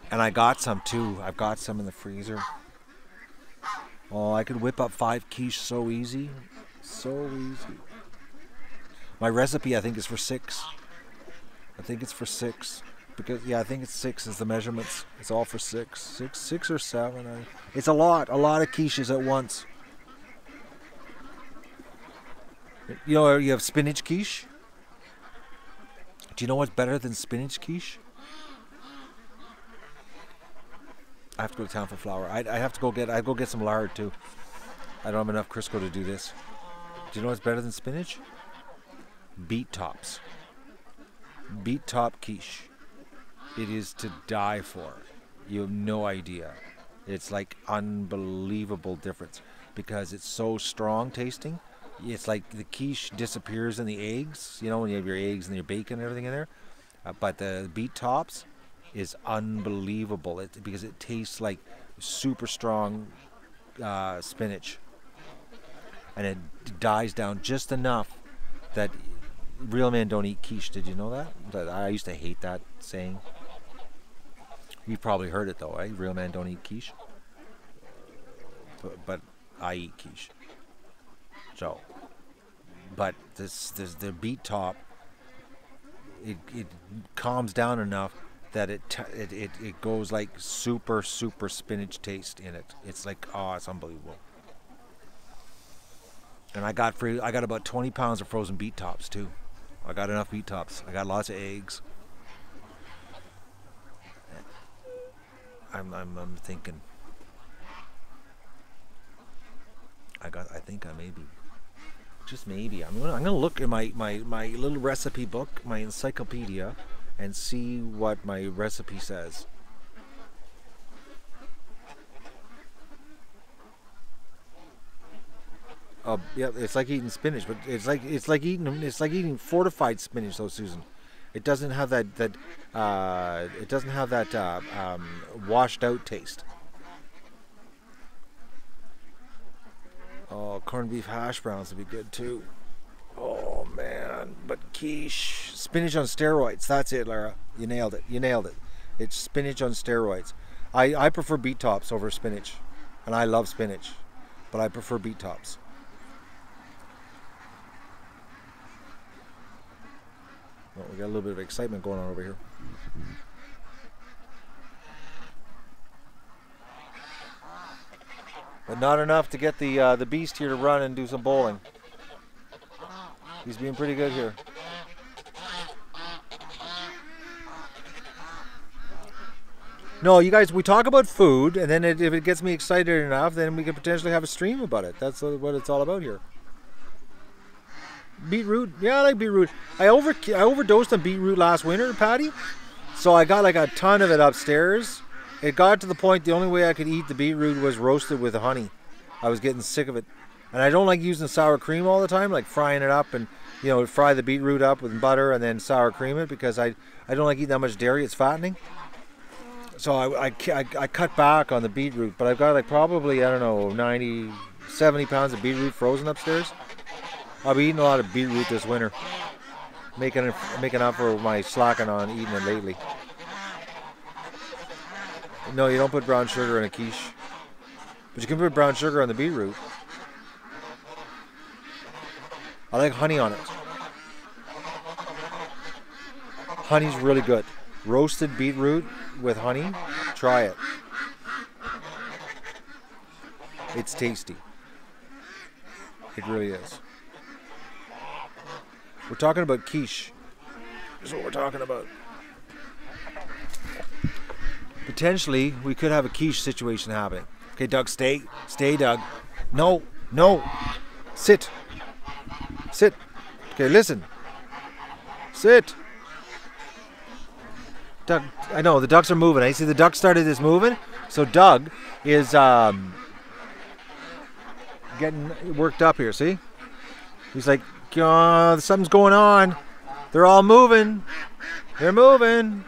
And I got some too. I've got some in the freezer. Oh, I could whip up 5 quiche so easy. So easy. My recipe, I think, is for 6. I think it's for 6. Because, yeah, I think it's 6 is the measurements. It's all for 6. 6 or 7. It's a lot of quiches at once. You know, you have spinach quiche. Do you know what's better than spinach quiche? I have to go to town for flour. I have to go get some lard too. I don't have enough Crisco to do this. Do you know what's better than spinach? Beet tops. Beet top quiche. It is to die for. You have no idea. It's like unbelievable difference because it's so strong tasting. It's like the quiche disappears in the eggs, you know, when you have your eggs and your bacon and everything in there. But the beet tops is unbelievable because it tastes like super strong spinach. And it dies down just enough that real men don't eat quiche. Did you know that? I used to hate that saying. You've probably heard it though, right? Real men don't eat quiche. But I eat quiche. So, but the beet top, it calms down enough that it goes like super spinach taste in it. It's like, oh, it's unbelievable. And I got about 20 pounds of frozen beet tops too. I got enough beet tops. I got lots of eggs. I'm thinking. I think I maybe. Just maybe. I'm gonna look in my little recipe book, my encyclopedia, and see what my recipe says. Yeah, it's like eating spinach, but it's like eating fortified spinach, though, Susan. It doesn't have that washed out taste. Oh, corned beef hash browns would be good too. Oh man, but quiche, spinach on steroids. That's it, Lara. You nailed it. It's spinach on steroids. I prefer beet tops over spinach, and I love spinach, but I prefer beet tops. Well, we got a little bit of excitement going on over here. But not enough to get the beast here to run and do some bowling. He's being pretty good here. No, you guys, we talk about food, and then if it gets me excited enough, then we could potentially have a stream about it. That's what it's all about here. Beetroot, yeah, I like beetroot. I overdosed on beetroot last winter, Patty. So I got like a ton of it upstairs. It got to the point the only way I could eat the beetroot was roasted with honey. I was getting sick of it. And I don't like using sour cream all the time, like frying it up and, you know, fry the beetroot up with butter and then sour cream it because I don't like eating that much dairy. It's fattening. So I cut back on the beetroot, but I've got like probably, I don't know, 90, 70 pounds of beetroot frozen upstairs. I'll be eating a lot of beetroot this winter. Making up for my slacking on eating it lately. No, you don't put brown sugar in a quiche. But you can put brown sugar on the beetroot. I like honey on it. Honey's really good. Roasted beetroot with honey. Try it. It's tasty. It really is. We're talking about quiche. That's what we're talking about. Potentially, we could have a quiche situation happening. Okay, Doug, stay. Stay, Doug. No, no. Sit. Sit. Okay, listen. Sit. Doug, I know, the ducks are moving. I see the duck started this moving. So Doug is getting worked up here, see? He's like, something's going on. They're all moving. They're moving.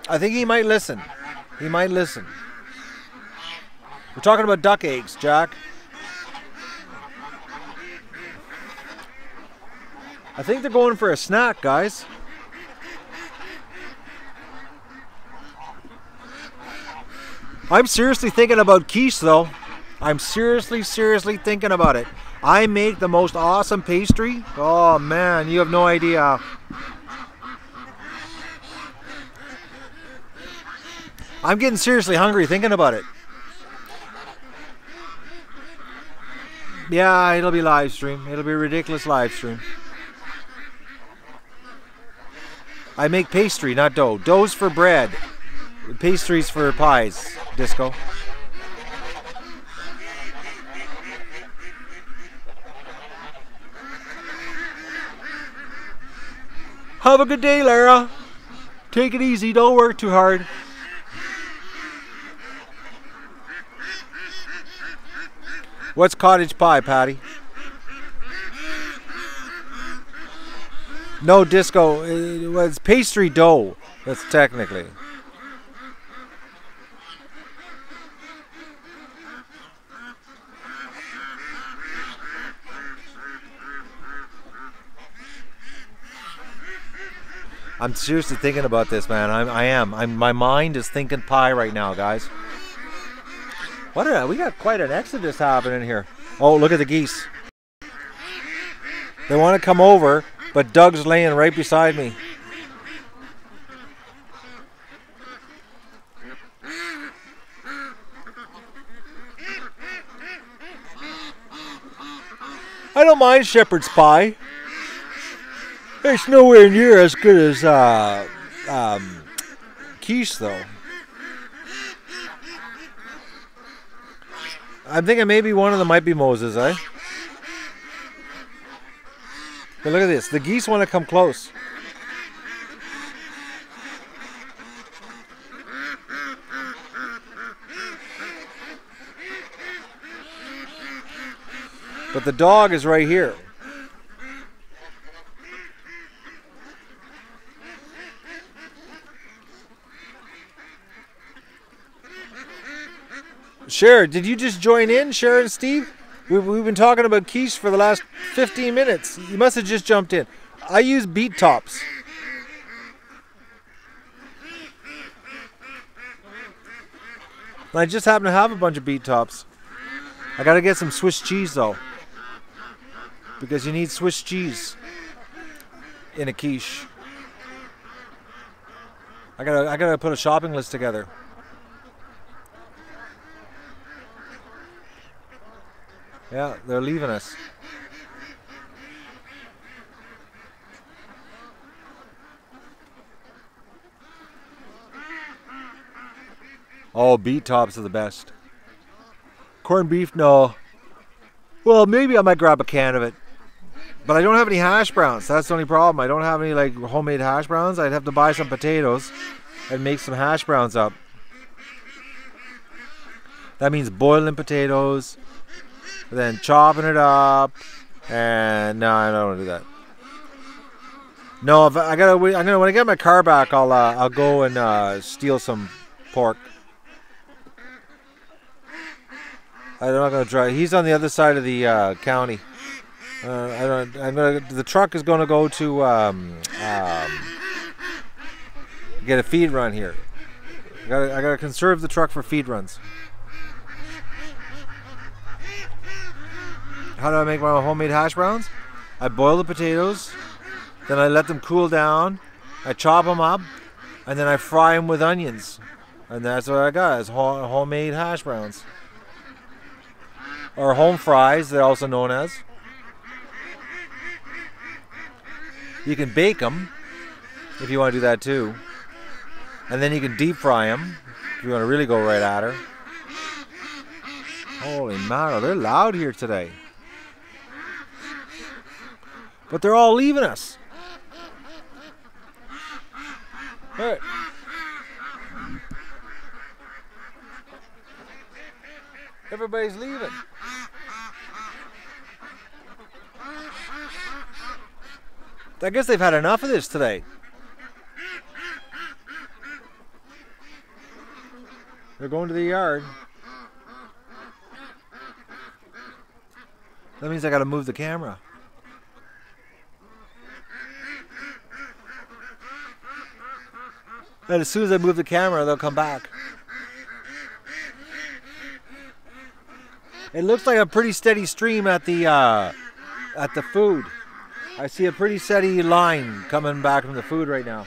I think he might listen. He might listen. We're talking about duck eggs, Jack. I think they're going for a snack, guys. I'm seriously thinking about quiche, though. I'm seriously thinking about it. I make the most awesome pastry. Oh, man, you have no idea. I'm getting seriously hungry thinking about it. Yeah, it'll be live stream. It'll be a ridiculous live stream. I make pastry, not dough. Dough's for bread. Pastries for pies, Disco. Have a good day, Lara. Take it easy. Don't work too hard. What's cottage pie, Patty? No, Disco. It was pastry dough. That's technically. I'm seriously thinking about this, man. I am. My mind is thinking pie right now, guys. We got quite an exodus happening here. Oh, look at the geese. They want to come over, but Doug's laying right beside me. I don't mind shepherd's pie. It's nowhere near as good as quiche, though. I'm thinking maybe one of them might be Moses, eh? But look at this. The geese want to come close. But the dog is right here. Sharon, did you just join in, Sharon and Steve? We've been talking about quiche for the last 15 minutes. You must have just jumped in. I use beet tops. I just happen to have a bunch of beet tops. I gotta get some Swiss cheese though, because you need Swiss cheese in a quiche. I gotta put a shopping list together. Yeah, they're leaving us. Oh, beet tops are the best. Corned beef, no. Well, maybe I might grab a can of it. But I don't have any hash browns. That's the only problem. I don't have any like homemade hash browns. I'd have to buy some potatoes and make some hash browns up. That means boiling potatoes, then chopping it up, and no, I don't want to do that. No, if I gotta wait. I'm gonna when I get my car back, I'll go and steal some pork. I'm not gonna drive. He's on the other side of the county. I don't. I'm gonna. The truck is gonna go to get a feed run here. I gotta conserve the truck for feed runs. How do I make my homemade hash browns? I boil the potatoes, then I let them cool down. I chop them up, and then I fry them with onions, and that's what I got. Is homemade hash browns, or home fries. They're also known as. You can bake them if you want to do that too, and then you can deep fry them if you want to really go right at her. Holy mackerel, they're loud here today. But they're all leaving us. All right. Everybody's leaving. I guess they've had enough of this today. They're going to the yard. That means I gotta move the camera. And as soon as I move the camera, they'll come back. It looks like a pretty steady stream at the food. I see a pretty steady line coming back from the food right now.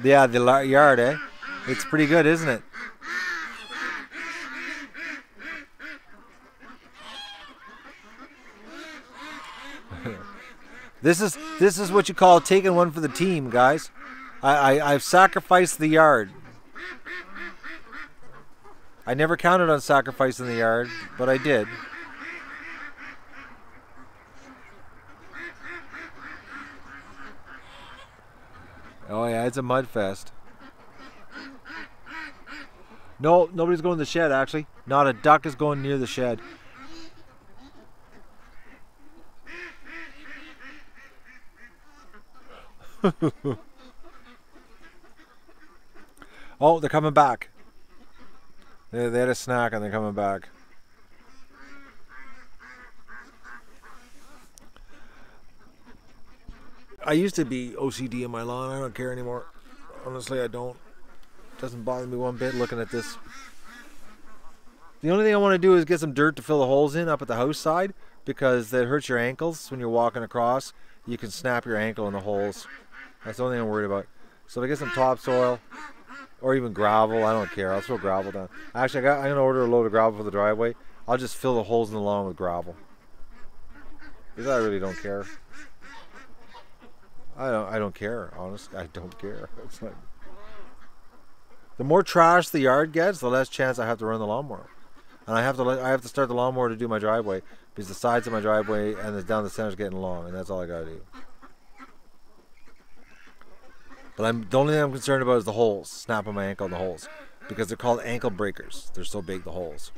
Yeah, the yard, eh? It's pretty good, isn't it? This is what you call taking one for the team, guys. I've sacrificed the yard. I never counted on sacrificing the yard, but I did. Oh yeah, it's a mud fest. No, nobody's going to the shed actually. Not a duck is going near the shed. Oh, they're coming back. They had a snack and they're coming back. I used to be OCD in my lawn. I don't care anymore. Honestly, I don't. It doesn't bother me one bit looking at this. The only thing I want to do is get some dirt to fill the holes in up at the house side, because that hurts your ankles when you're walking across. You can snap your ankle in the holes. That's the only thing I'm worried about. So if I get some topsoil or even gravel, I don't care. I'll throw gravel down. Actually, I'm going to order a load of gravel for the driveway. I'll just fill the holes in the lawn with gravel. Because I really don't care. I don't care, honestly. I don't care. It's like, the more trash the yard gets, the less chance I have to run the lawnmower. And I have to start the lawnmower to do my driveway, because the sides of my driveway and down the center is getting long, and that's all I gotta do. But the only thing I'm concerned about is the holes, snapping my ankle in the holes, because they're called ankle breakers. They're so big, the holes,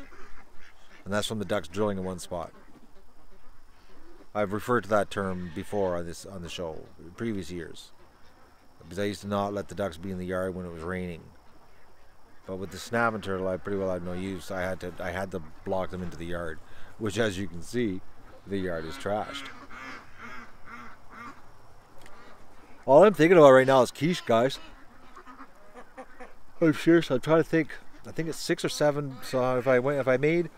and that's from the ducks drilling in one spot. I've referred to that term before on the show in previous years, because I used to not let the ducks be in the yard when it was raining. But with the snapping turtle, I pretty well had no use. I had to block them into the yard, which, as you can see, the yard is trashed. All I'm thinking about right now is quiche, guys. I'm serious. I'm trying to think. I think it's 6 or 7. So if I made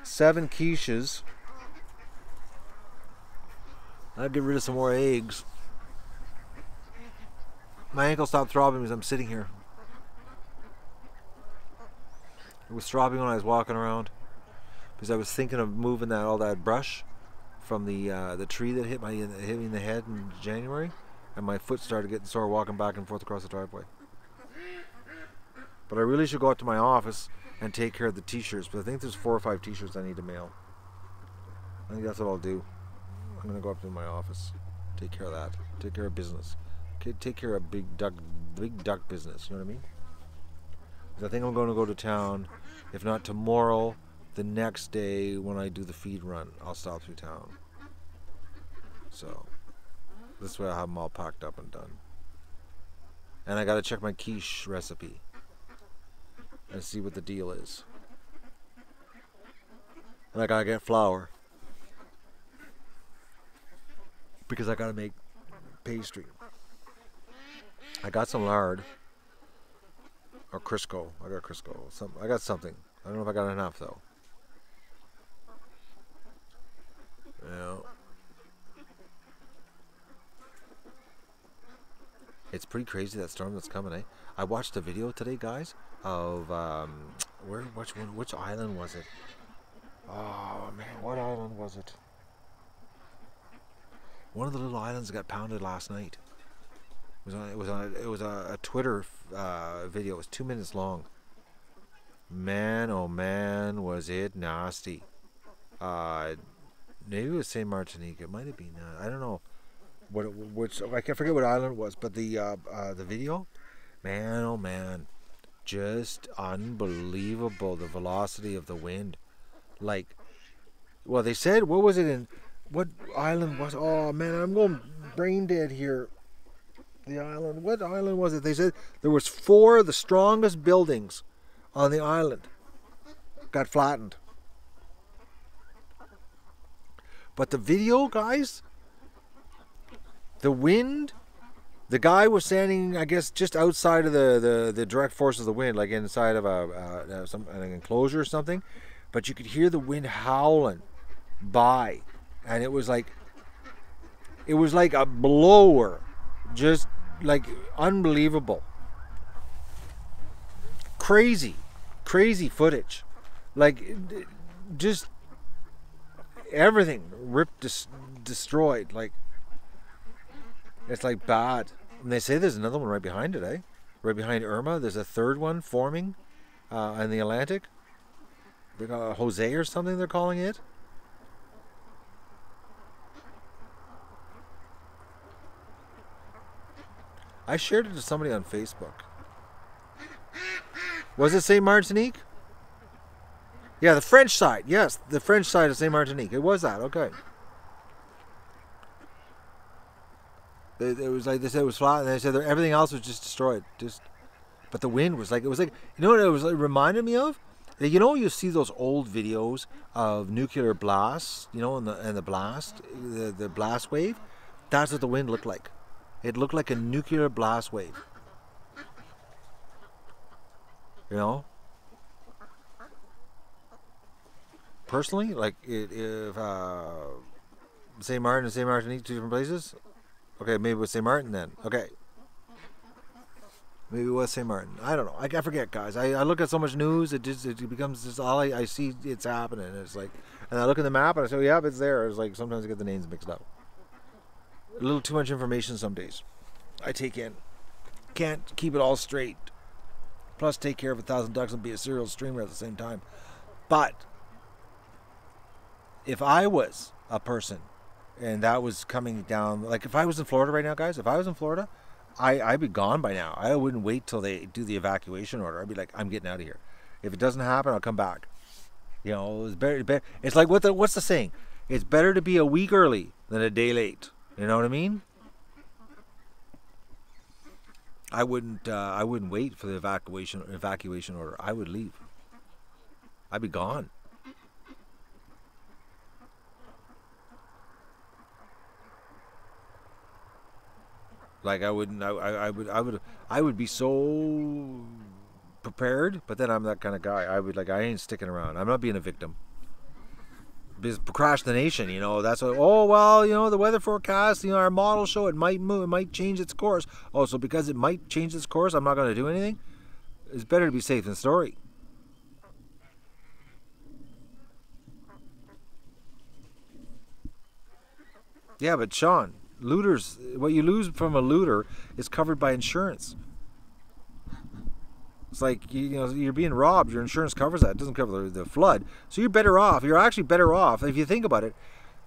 7 quiches, I'd get rid of some more eggs. My ankle stopped throbbing as I'm sitting here. It was throbbing when I was walking around, because I was thinking of moving all that brush from the tree that hit me in the head in January, and my foot started getting sore walking back and forth across the driveway. But I really should go out to my office and take care of the t-shirts, but I think there's 4 or 5 t-shirts I need to mail. I think that's what I'll do. I'm gonna go up to my office, take care of that, take care of business, take care of big duck business. You know what I mean? I think I'm going to go to town, if not tomorrow, the next day when I do the feed run, I'll stop through town. So this way I'll have them all packed up and done. And I gotta check my quiche recipe and see what the deal is. And I gotta get flour because I gotta make pastry. I got some lard or Crisco. I got Crisco. I got something. I don't know if I got enough though. Yeah. It's pretty crazy, that storm that's coming, eh? I watched a video today, guys, of which island was it? Oh man, what island was it? One of the little islands that got pounded last night. It was a Twitter video. It was 2 minutes long. Man, oh man, was it nasty. Maybe it was Saint Martinique. It might have been. I don't know. Which I can't forget what island it was, but the video, man, oh man, just unbelievable, the velocity of the wind. Like, well, they said, what was it in, what island was? Oh man, I'm going brain dead here. The island, what island was it? They said there was 4 of the strongest buildings on the island got flattened. But the video, guys. The wind, the guy was standing, I guess, just outside of the direct force of the wind, like inside of an enclosure or something. But you could hear the wind howling by, and it was like a blower, just like unbelievable, crazy footage, like just everything ripped, destroyed, like. It's like bad. And they say there's another one right behind it, eh? Right behind Irma. There's a third one forming in the Atlantic. They got Jose or something they're calling it. I shared it to somebody on Facebook. Was it Saint Martinique? Yeah, the French side. Yes, the French side of Saint Martinique. It was that. Okay. It was like they said it was flat, and they said everything else was just destroyed. But the wind was like, it was like, you know what it was? It reminded me of. You know, you see those old videos of nuclear blasts, you know, and the blast, the blast wave. That's what the wind looked like. It looked like a nuclear blast wave. You know. Personally, like if Saint Martin and Saint Martinique, 2 different places. Okay, maybe it was St. Martin then. Okay. Maybe it was St. Martin. I don't know. I forget, guys. I look at so much news, it becomes just all I see, it's happening. It's like, and I look at the map and I say, yeah, it's there. It's like sometimes I get the names mixed up. A little too much information some days I take in. Can't keep it all straight. Plus take care of 1,000 ducks and be a serial streamer at the same time. But if I was a person and that was coming down, like if I was in Florida right now, guys, if I was in Florida, I'd be gone by now. I wouldn't wait till they do the evacuation order. I'd be like, I'm getting out of here. If it doesn't happen, I'll come back. You know, it's better. It's like what's the saying? It's better to be a week early than a day late. You know what I mean? I wouldn't wait for the evacuation order. I would leave. I'd be gone. Like I would be so prepared, but then I'm that kind of guy. I ain't sticking around. I'm not being a victim. Because procrastination, you know, that's what, oh well, you know, the weather forecast, you know, our models show it might move, it might change its course. Oh, so because it might change its course, I'm not going to do anything? It's better to be safe than sorry. Yeah, but Sean, looters, what you lose from a looter is covered by insurance. It's like, you know, you're being robbed. Your insurance covers that. It doesn't cover the flood. So you're better off. You're actually better off if you think about it.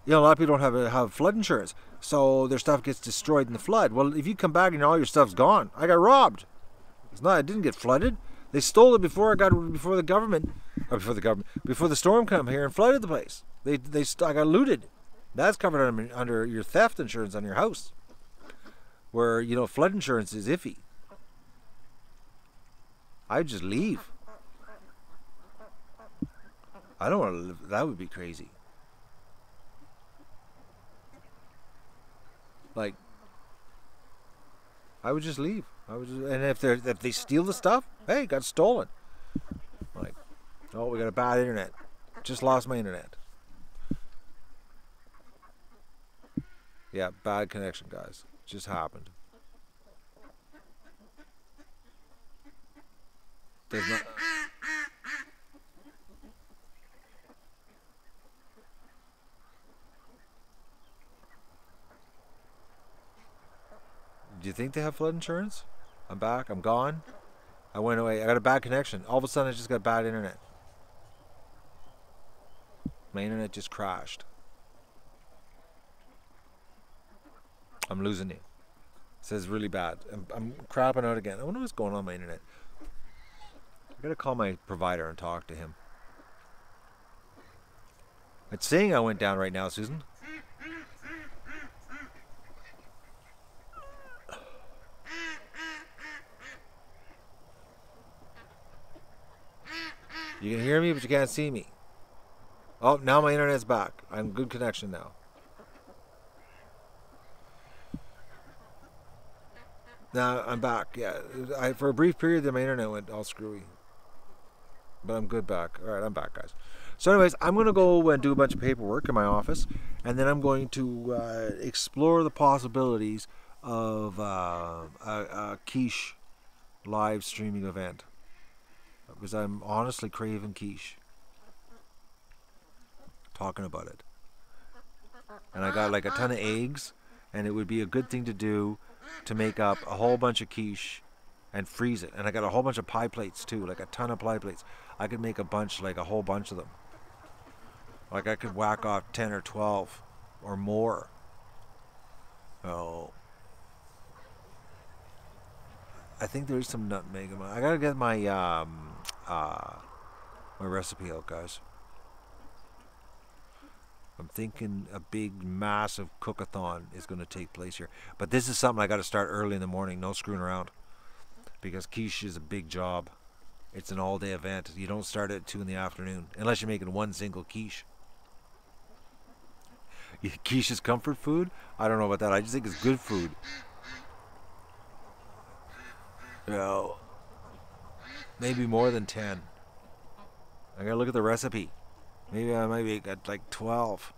You know, a lot of people don't have flood insurance, so their stuff gets destroyed in the flood. Well, if you come back and all your stuff's gone, I got robbed. It didn't get flooded. They stole it before before the storm come here and flooded the place. I got looted. That's covered under your theft insurance on your house, where flood insurance is iffy. I'd just leave. I don't want to live. That would be crazy. Like, I would just leave. And if they steal the stuff, hey, it got stolen. Like, oh, we got a bad internet. Just lost my internet. Yeah, bad connection, guys. Just happened. Does not. Do you think they have flood insurance? I'm back. I'm gone. I went away. I got a bad connection. All of a sudden, I just got bad internet. My internet just crashed. I'm losing you. It says really bad. I'm crapping out again. I wonder what's going on with my internet. I gotta call my provider and talk to him. It's saying I went down right now, Susan. You can hear me, but you can't see me. Oh, now my internet's back. I'm good connection now. Now I'm back. Yeah, for a brief period, then my internet went all screwy. But I'm good back. All right, I'm back, guys. So anyways, I'm going to go and do a bunch of paperwork in my office, and then I'm going to explore the possibilities of a quiche live streaming event. Because I'm honestly craving quiche. Talking about it. And I got like a ton of eggs, and it would be a good thing to do to make up a whole bunch of quiche and freeze it. And I got a whole bunch of pie plates too, like a ton of pie plates. I could make a bunch, like a whole bunch of them. Like I could whack off 10 or 12 or more. Oh. I think there's some nutmeg in my... I gotta get my my recipe out, guys. I'm thinking a big, massive cook-a-thon is going to take place here. But this is something I got to start early in the morning. No screwing around. Because quiche is a big job. It's an all-day event. You don't start at 2 in the afternoon. Unless you're making one single quiche. Quiche is comfort food? I don't know about that. I just think it's good food. No. Maybe more than 10. I gotta look at the recipe. Maybe I might be at like 12.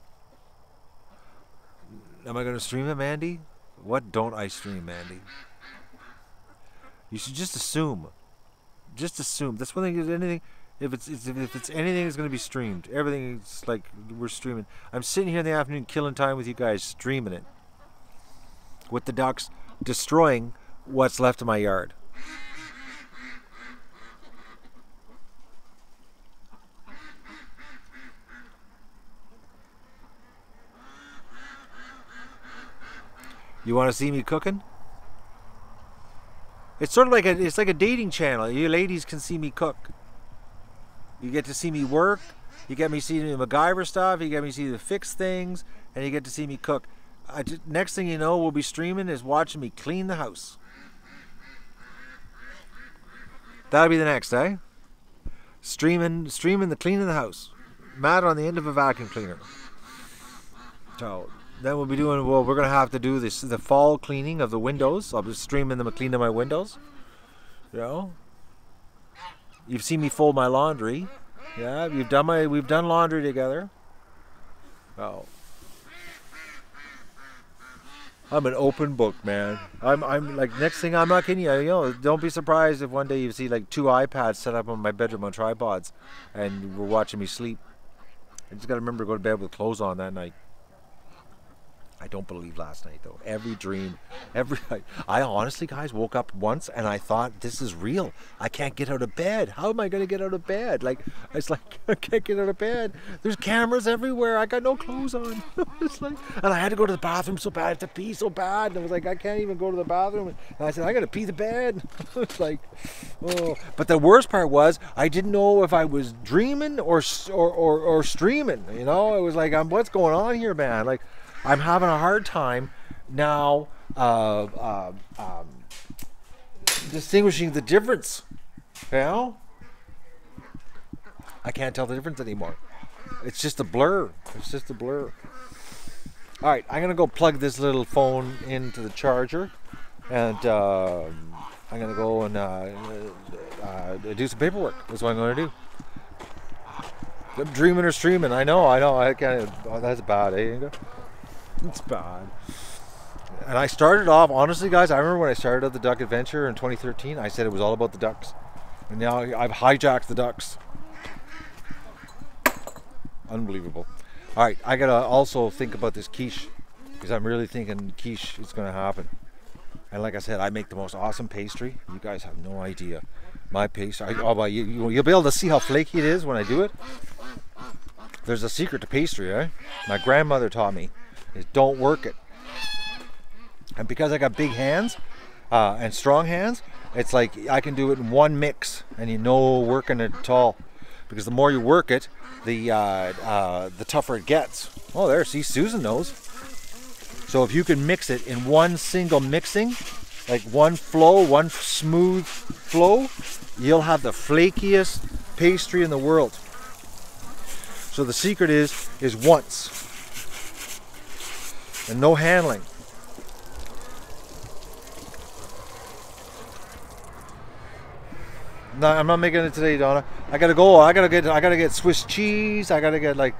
Am I gonna stream it, Mandy? What don't I stream, Mandy? You should just assume. Just assume. That's one thing. Is anything. If it's anything, it's gonna be streamed. Everything is like we're streaming. I'm sitting here in the afternoon, killing time with you guys, streaming it. With the ducks destroying what's left of my yard. You want to see me cooking? It's sort of like a dating channel. You ladies can see me cook. You get to see me work. You get me seeing the MacGyver stuff. You get me see the fix things, and you get to see me cook. Next thing you know, we'll be streaming is watching me clean the house. That'll be the next, eh? Streaming the cleaning the house. Matt on the end of a vacuum cleaner. So. Then we'll be doing, well, we're going to have to do this, the fall cleaning of the windows. I'll be streaming them and cleaning my windows. You know? You've seen me fold my laundry. Yeah, we've done laundry together. Oh. I'm an open book, man. I'm like, next thing, I'm not kidding you. You know, don't be surprised if one day you see like 2 iPads set up on my bedroom on tripods and we're watching me sleep. I just got to remember to go to bed with clothes on that night. I don't believe last night though. Every dream, I honestly, guys, woke up once and I thought, this is real. I can't get out of bed. How am I going to get out of bed? Like, it's like, I can't get out of bed. There's cameras everywhere. I got no clothes on. It's like, and I had to go to the bathroom so bad, to pee so bad. And I was like, I can't even go to the bathroom. And I said, I got to pee the bed. It's like, oh. But the worst part was, I didn't know if I was dreaming or streaming. You know, it was like, what's going on here, man? Like, I'm having a hard time now distinguishing the difference. You know? I can't tell the difference anymore. It's just a blur. It's just a blur. All right, I'm gonna go plug this little phone into the charger, and I'm gonna go and do some paperwork. That's what I'm gonna do. I'm dreaming or streaming. I know. I can't. Oh, that's bad, eh? It's bad. And I started off, honestly, guys, I remember when I started the duck adventure in 2013, I said it was all about the ducks. And now I've hijacked the ducks. Unbelievable. All right, I gotta also think about this quiche, because I'm really thinking quiche is gonna happen. And like I said, I make the most awesome pastry. You guys have no idea. My pastry, you'll be able to see how flaky it is when I do it. There's a secret to pastry, eh? My grandmother taught me, is don't work it. And because I got big hands and strong hands, it's like I can do it in one mix, and you know working it at all. Because the more you work it, the tougher it gets. Oh, there, see, Susan knows. So if you can mix it in one single mixing, like one flow, one smooth flow, you'll have the flakiest pastry in the world. So the secret is once. And no handling. No, I'm not making it today, Donna. I gotta go. I gotta get Swiss cheese. I gotta get I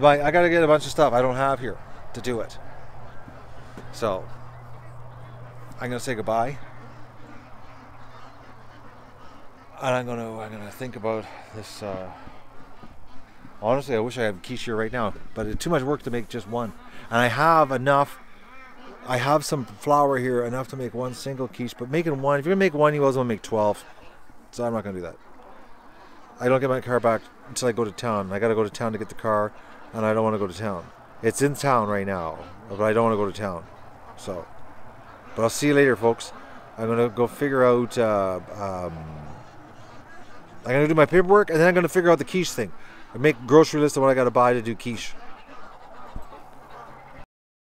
gotta get a bunch of stuff I don't have here to do it. So I'm gonna say goodbye, and I'm gonna think about this. Honestly, I wish I had quiche here right now, but it's too much work to make just one. And I have enough. I have some flour here, enough to make one single quiche. But making one, if you're gonna make one, you also want to make 12. So I'm not gonna do that. I don't get my car back until I go to town. I gotta go to town to get the car, and I don't want to go to town. It's in town right now, but I don't want to go to town. So, but I'll see you later, folks. I'm gonna go figure out. I'm gonna do my paperwork, and then I'm gonna figure out the quiche thing. I make a grocery list of what I gotta buy to do quiche.